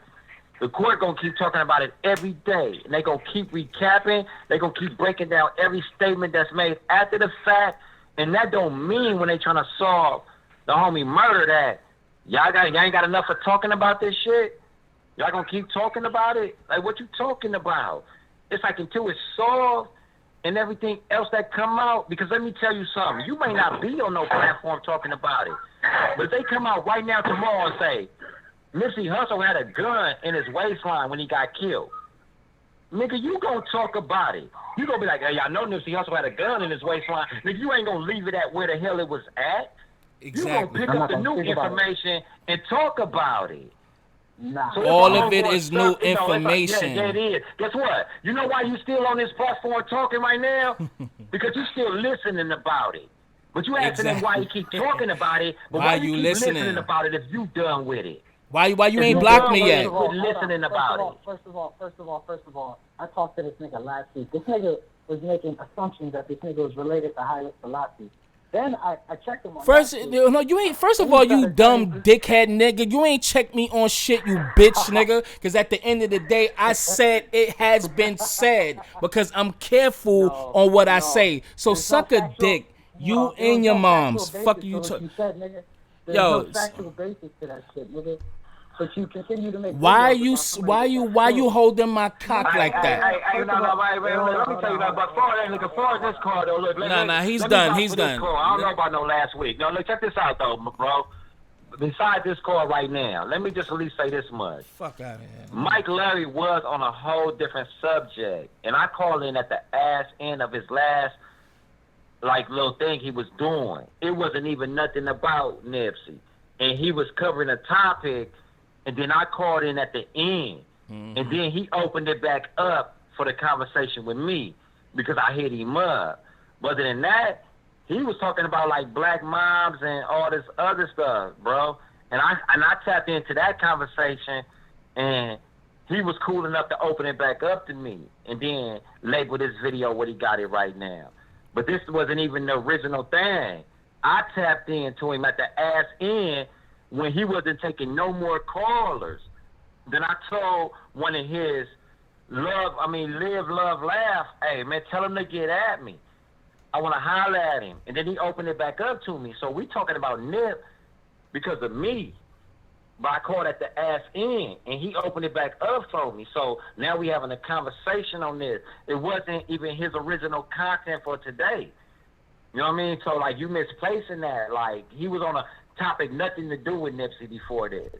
the court gonna keep talking about it every day, and they gonna keep recapping. They gonna keep breaking down every statement that's made after the fact, and that don't mean when they trying to solve the homie murder that y'all ain't got enough for talking about this shit. Y'all gonna keep talking about it? Like, what you talking about? It's like until it's solved and everything else that come out. Because let me tell you something. You may not be on no platform talking about it, but if they come out right now tomorrow and say Nipsey Hussle had a gun in his waistline when he got killed, nigga, you gonna talk about it. You gonna be like, hey, y'all know Nipsey Hussle had a gun in his waistline. Nigga, you ain't gonna leave it at where the hell it was at. Exactly. You gonna pick up the new information and talk about it. Nah. So All it's of it homeboy is stuff, new you know, it's like, information. yeah, it is. Guess what? You know why you still on this platform talking right now? Because you still listening about it. But you asking him why he keep talking about it, but why you keep listening about it if you done with it? Why you If ain't you blocked done me with yet? it, quit listening about it. First of all, I talked to this nigga last week. This nigga was making assumptions that this nigga was related to Haile Selassie. Then I checked him on First, that shit. no, you ain't. First of all, you dumb dickhead nigga, you ain't check me on shit, you bitch nigga. Because at the end of the day, I said it has been said because I'm careful on what I say. So There's suck no a factual- dick. You no, there and was your no moms. factual Fuck basis you. to what you said, nigga. There's Yo, no factual basis to that shit, nigga. But you continue to make. Why videos you about somebody why that's you killed. holding my cock like that? Hey, no, wait, let me tell you that. But far as this call, though, look. Nah, he's let me done. talk He's to this done. call. I don't know about no last week. No, look, check this out, though, bro. Besides this call right now, let me just at least say this much. Fuck out of here. Mike Larry was on a whole different subject, and I called in at the ass end of his last, like, little thing he was doing. It wasn't even nothing about Nipsey, and he was covering a topic, and then I called in at the end, and then he opened it back up for the conversation with me because I hit him up. But other than that, he was talking about like black moms and all this other stuff, bro. And I tapped into that conversation, and he was cool enough to open it back up to me, and then label this video what he got it right now. But this wasn't even the original thing. I tapped into him at the ass end when he wasn't taking no more callers. Then I told one of his live, love, laugh, hey, man, tell him to get at me. I want to holler at him. And then he opened it back up to me. So we talking about Nip because of me. But I called at the ass end, and he opened it back up for me. So now we having a conversation on this. It wasn't even his original content for today. You know what I mean? So like you misplacing that. Like he was on a topic nothing to do with Nipsey before this,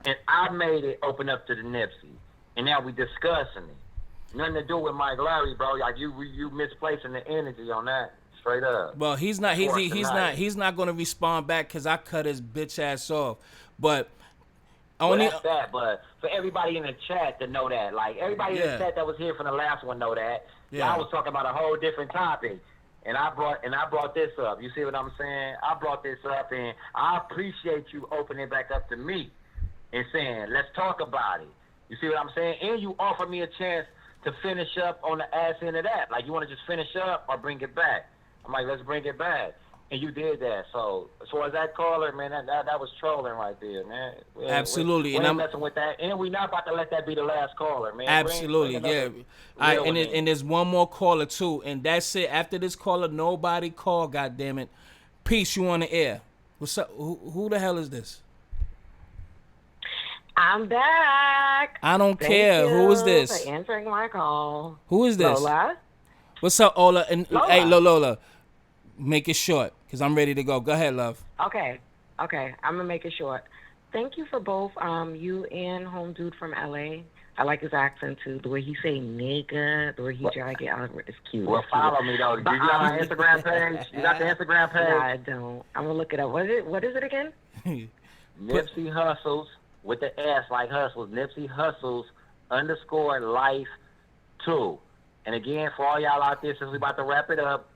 and I made it open up to the Nipsey, and now we discussing it. Nothing to do with Mike Larry, bro. Like you misplacing the energy on that straight up. Well, he's not. For tonight. He's not going to respond back because I cut his bitch ass off. But Well, only. that's that, but for everybody in the chat to know that, like everybody in Yeah. the chat that was here for the last one know that. Yeah. I was talking about a whole different topic, and I brought this up. You see what I'm saying? I brought this up, and I appreciate you opening back up to me and saying, let's talk about it. You see what I'm saying? And you offered me a chance to finish up on the ass end of that. Like, you want to just finish up or bring it back? I'm like, let's bring it back. And you did that. So as far as that caller, man, that was trolling right there, man. Absolutely. We And ain't I'm messing with that. And we not about to let that be the last caller, man. absolutely, Bring yeah. another I real and one in. and there's one more caller too, and that's it. After this caller, nobody call. God damn it, peace. You on the air? What's up? Who the hell is this? I'm back. I don't Thank care. you Who is this? for answering my call. Who is this? Lola? What's up, Ola? And Lola. hey, Lola, make it short because I'm ready to go. Go ahead, love. Okay. I'm going to make it short. Thank you for both you and Home Dude from L.A. I like his accent, too. The way he say nigga, the way he try to get out of it is cute. Well, It's cute. follow me, though. Do you got my Instagram page? You got the Instagram No, page? I don't. I'm going to look it up. What is it again? Nipsey Hustles with the S like hustles. Nipsey Hustles _life 2. And again, for all y'all out there, since we about to wrap it up,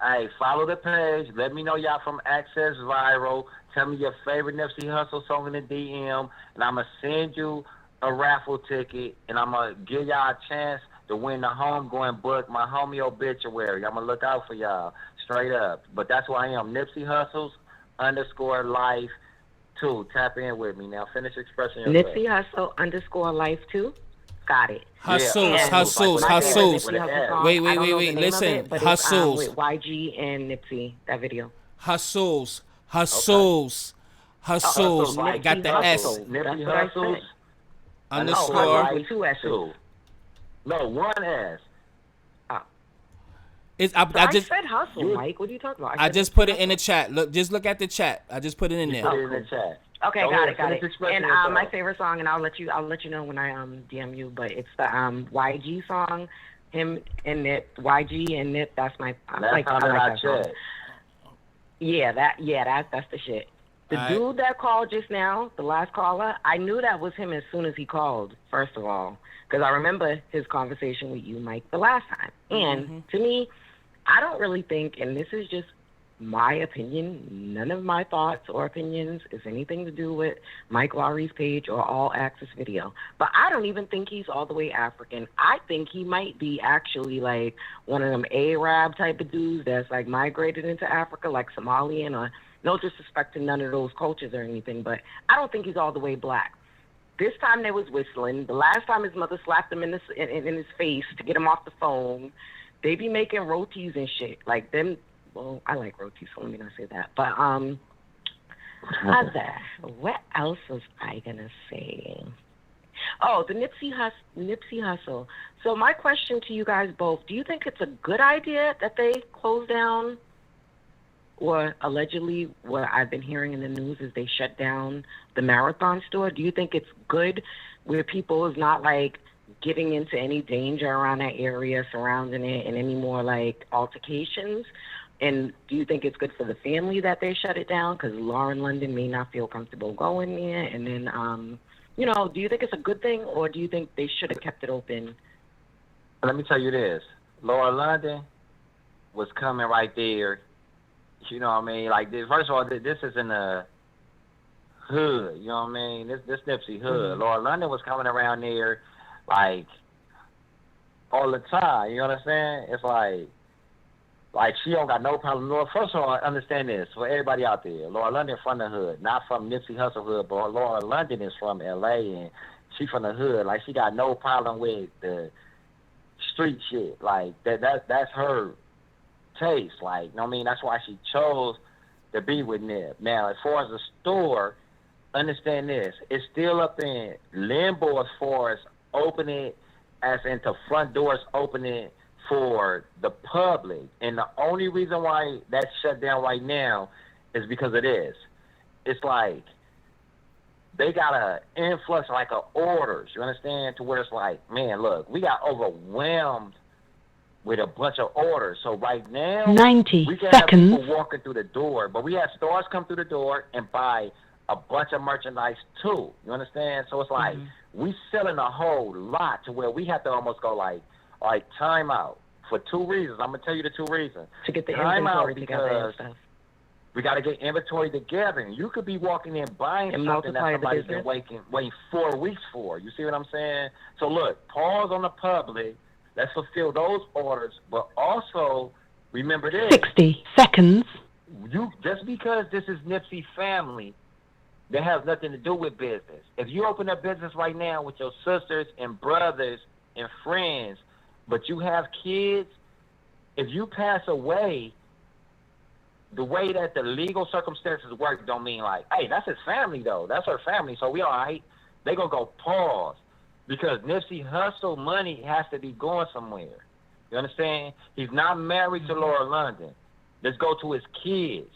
hey, follow the page. Let me know y'all from Access Viral. Tell me your favorite Nipsey Hustle song in the DM, and I'm going to send you a raffle ticket, and I'm going to give y'all a chance to win the homegoing book, my homie obituary. I'm going to look out for y'all, straight up. But that's who I am, Nipsey Hustles _life 2. Tap in with me. Now finish expressing yourself. Nipsey Hustle _life 2. Got it. Hustles, Yeah. hustles, My favorite hustles. Nipsey Hustle song, Wait, I don't know the name of listen, it, but hustles. It's with YG and Nipsey, that video. Hustles. Hustles, I got the S Hustle. That's Nipsey what I Hustles said. underscore. Hustles with 2 S's. 2. No, 1 S. I just said hustle, Mike. What are you talking about? I said just Nipsey put it in the Hustle. chat. Look at the chat. I just put it in Put there. it in the chat. Okay, Go got ahead, it, got finish it. expressing And yourself. my favorite song, and I'll let you know when I DM you, but it's the YG song. Him and Nip, YG and Nip. That's my Last like. time I that like I that song. checked. That's the shit. The All right. dude that called just now, the last caller, I knew that was him as soon as he called. First of all, because I remember his conversation with you, Mike, the last time. And to me, I don't really think, and this is just my opinion, none of my thoughts or opinions is anything to do with Mike Lowry's page or All Access Video. But I don't even think he's all the way African. I think he might be actually like one of them Arab type of dudes that's like migrated into Africa, like Somalian, or no disrespect to none of those cultures or anything, but I don't think he's all the way black. This time they was whistling. The last time his mother slapped him in his face to get him off the phone. They be making rotis and shit. Like them. Well, I like rotis, so let me not say that. But what else was I gonna say? Oh, the Nipsey Hustle. So my question to you guys both: do you think it's a good idea that they close down, or allegedly what I've been hearing in the news is they shut down the Marathon store? Do you think it's good where people is not like getting into any danger around that area surrounding it and any more like altercations? And do you think it's good for the family that they shut it down? Because Lauren London may not feel comfortable going there. And then, do you think it's a good thing, or do you think they should have kept it open? Let me tell you this. Laura London was coming right there. You know what I mean? Like, first of all, this is in the hood. You know what I mean? This Nipsey hood. Mm-hmm. Laura London was coming around there, like, all the time. You know what I'm saying? It's like she don't got no problem. Laura, first of all, understand this for everybody out there. Laura London from the hood, not from Nipsey Hussle hood, but Laura London is from L.A. and she from the hood. Like, she got no problem with the street shit. Like, that's her taste. Like, you know what I mean? That's why she chose to be with Nip. Now, as far as the store, understand this. It's still up in limbo as far as opening, as into front doors opening for the public. And the only reason why that's shut down right now is because it is. It's like they got a influx like of orders, you understand, to where it's like, man, look, we got overwhelmed with a bunch of orders. So right now, 90 we can seconds. have people walking through the door, but we have stores come through the door and buy a bunch of merchandise too. You understand? So it's like we selling a whole lot to where we have to almost go like, all right, time out for two reasons. I'm gonna tell you the two reasons. To get the time inventory out together and because stuff. we got to get inventory together. And you could be walking in buying And something that multiply the somebody's been business. waiting 4 weeks for. You see what I'm saying? So look, pause on the public. Let's fulfill those orders, but also remember this: 60 seconds. you just because this is Nipsey family, that has nothing to do with business. If you open a business right now with your sisters and brothers and friends, but you have kids, if you pass away, the way that the legal circumstances work don't mean like, hey, that's his family though. That's her family, so we all right. They gonna go pause because Nipsey Hussle money has to be going somewhere. You understand? He's not married to Laura London. Let's go to his kids.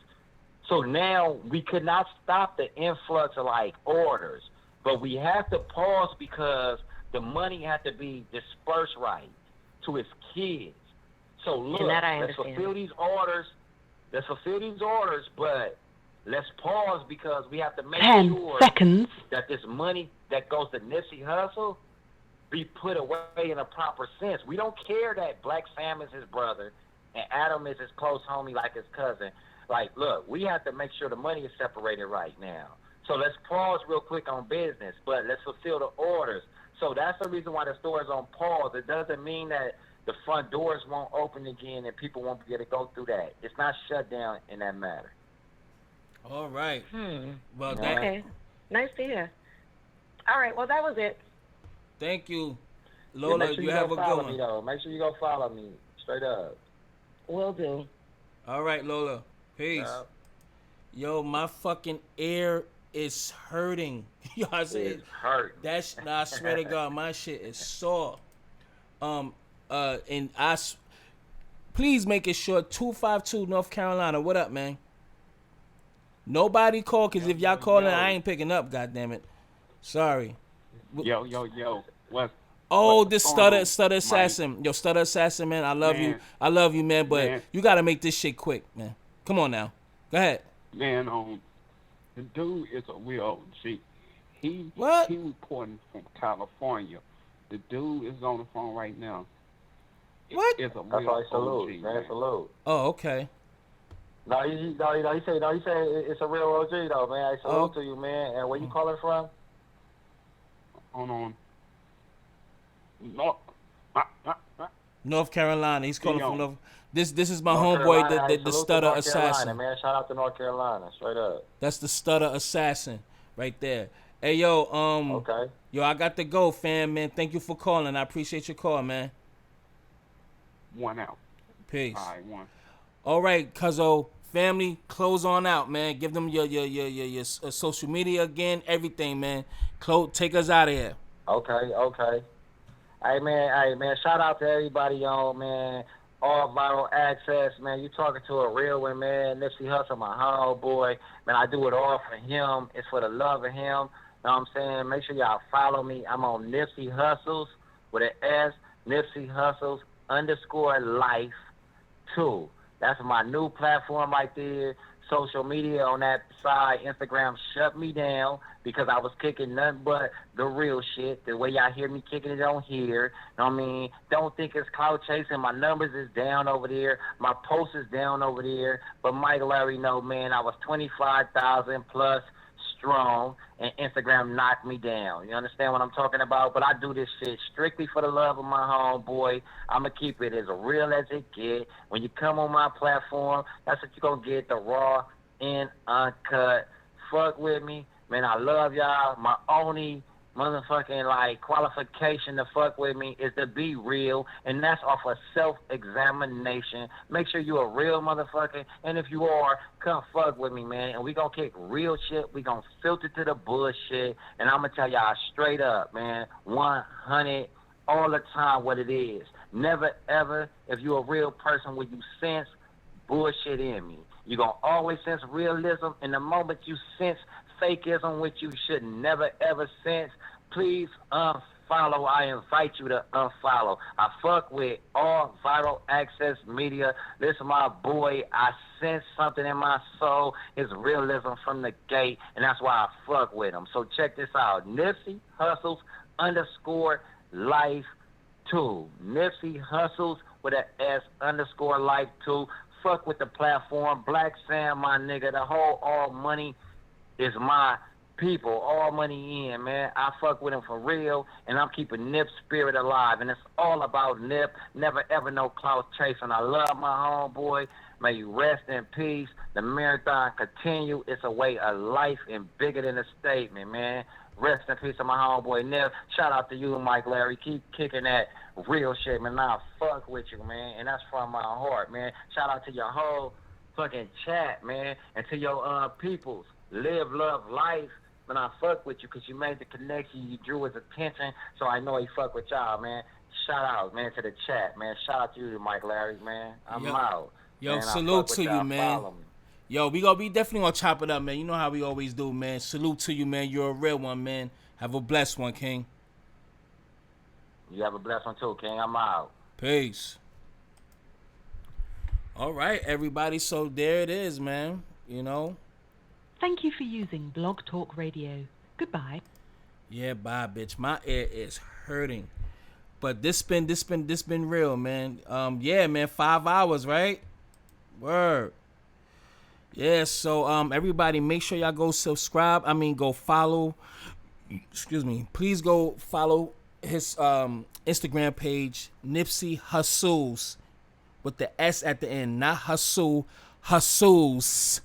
So now we could not stop the influx of like orders, but we have to pause because the money had to be dispersed right to his kids. So look, And that I let's understand. fulfill these orders. Let's fulfill these orders, but let's pause because we have to make 10 sure seconds. that this money that goes to Nipsey Hussle be put away in a proper sense. We don't care that Black Sam is his brother and Adam is his close homie like his cousin. Like, look, we have to make sure the money is separated right now. So let's pause real quick on business, but let's fulfill the orders. So that's the reason why the store is on pause. It doesn't mean that the front doors won't open again and people won't be able to go through that. It's not shut down in that matter. All right. Well, Okay. Nice to hear. All right. Well, that was it. thank you, Yeah, Lola. make sure you have go a good follow me, one. though. Make sure you go follow me. Straight up. Will do. All right, Lola. Peace. Yeah. Yo, my fucking ear is hurting. Yo, I said It's hurt. that's. Nah, I swear to God, my shit is sore. And please make it short. 252 North Carolina. What up, man? Nobody call, cause if y'all calling, I ain't picking up. God damn it. Sorry. Yo. What's Oh, what's this going on, stutter Mike? assassin. Yo, stutter assassin, man. I love you. Man. I love you, man. But Man. you gotta make this shit quick, man. Come on now. Go ahead. Man, the dude is a real G. He What? He reporting from California. The dude is on the phone right now. What? It's a That's real why I salute. OG, Man, man. salute. Oh, okay. No, he say it's a real OG though, man. I salute Oh. to you, man. And where you calling from? Hold on. No. North Carolina. He's calling Yo. from North. This is my North homeboy, Carolina. the Hey, salute to stutter North assassin. Carolina, man. Shout out to North Carolina, straight up. That's the stutter assassin right there. Hey, yo, Okay. yo, I got to go, fam, man. Thank you for calling. I appreciate your call, man. One out. Peace. All right, one. All right, cuzzo, family, close on out, man. Give them your social media again, everything, man. Take us out of here. Okay. Hey man, shout out to everybody on, man. All viral access, man. You talking to a real one, man. Nipsey Hussle, my homeboy. Man, I do it all for him. It's for the love of him. Know what I'm saying? Make sure y'all follow me. I'm on Nipsey Hussles with an S, Nipsey Hussles _life 2. That's my new platform right there. Social media on that side. Instagram shut me down because I was kicking nothing but the real shit. The way y'all hear me kicking it on here. Know what I mean? Don't think it's clout chasing. My numbers is down over there. My post is down over there. But Mike Larry know, man, I was 25,000 plus strong, and Instagram knocked me down. You understand what I'm talking about? But I do this shit strictly for the love of my homeboy. I'm going to keep it as real as it get. When you come on my platform, that's what you're going to get, the raw and uncut. Fuck with me. Man, I love y'all. My only motherfucking, like, qualification to fuck with me is to be real, and that's off of self-examination. Make sure you're a real motherfucker, and if you are, come fuck with me, man, and we gonna kick real shit. We gonna filter to the bullshit, and I'm gonna tell y'all straight up, man, 100 all the time what it is. Never ever, if you're a real person, will you sense bullshit in me. You're going to always sense realism. And the moment you sense fakeism, which you should never ever sense, please unfollow. I invite you to unfollow. I fuck with all viral access media. Listen, my boy, I sense something in my soul. It's realism from the gate, and that's why I fuck with him. So check this out. Nipsey Hustles _life 2. Nipsey Hustles with an S _life 2. Fuck with the platform. Black Sam, my nigga. The whole All Money is my people. All money in, man. I fuck with him for real, and I'm keeping Nip's spirit alive. And it's all about Nip. Never ever no clout chasing. I love my homeboy. May you rest in peace. The marathon continue. It's a way of life and bigger than a statement, man. Rest in peace to my homeboy Nip. Shout out to you, Mike Larry. Keep kicking that real shit, man. I fuck with you, man. And that's from my heart, man. Shout out to your whole fucking chat, man. And to your peoples. Live, love, life. Man, I fuck with you because you made the connection. You drew his attention. So I know he fuck with y'all, man. Shout out, man, to the chat, man. Shout out to you, Mike Larry, man. I'm out. Yo, man, salute to y'all. you, man. Follow me. Yo, we definitely gonna chop it up, man. You know how we always do, man. Salute to you, man. You're a real one, man. Have a blessed one, King. You have a blessed one too, King. I'm out. Peace. All right, everybody. So there it is, man. You know. Thank you for using Blog Talk Radio. Goodbye. Yeah, bye, bitch. My ear is hurting. But this been real, man. Yeah, man. 5 hours, right? Word. Yeah, so everybody make sure y'all go subscribe. Go follow. Excuse me. Please go follow his Instagram page, Nipsey Hustles, with the S at the end, not hustle, hustles,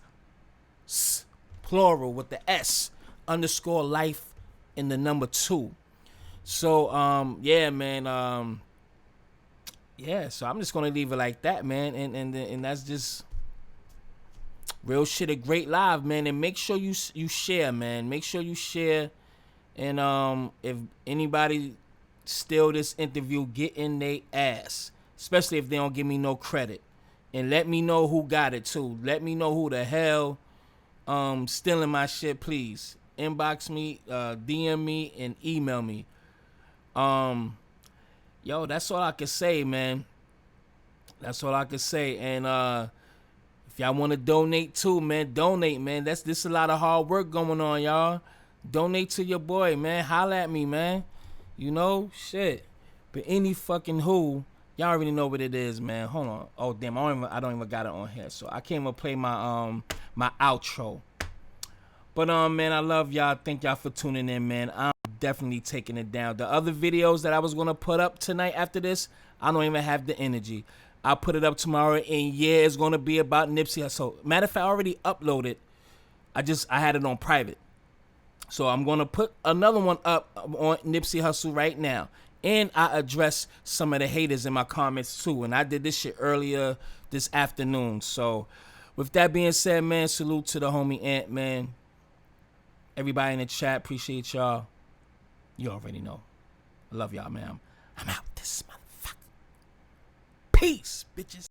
plural with the S _life in the number 2. So yeah, man. Yeah, so I'm just gonna leave it like that, man, and that's just real shit. A great live, man. And make sure you share, man. Make sure you share. And if anybody steal this interview, get in they ass, especially if they don't give me no credit. And let me know who got it too. Let me know who the hell stealing my shit, please. Inbox me, DM me, and email me. Yo, that's all I can say, man. That's all I can say. And if y'all want to donate too, man, donate, man. This a lot of hard work going on, y'all. Donate to your boy, man. Holla at me, man. You know, shit. But any fucking who, y'all already know what it is, man. Hold on. Oh damn, I don't even got it on here. So I can't even play my my outro. But man, I love y'all. Thank y'all for tuning in, man. I'm definitely taking it down. The other videos that I was gonna put up tonight after this, I don't even have the energy. I'll put it up tomorrow, and yeah, it's gonna be about Nipsey. So matter of fact, I already uploaded. I had it on private. So I'm gonna put another one up on Nipsey Hussle right now. And I address some of the haters in my comments too. And I did this shit earlier this afternoon. So with that being said, man, salute to the homie Ant, man. Everybody in the chat, appreciate y'all. You already know. I love y'all, man. I'm out this motherfucker. Peace, bitches.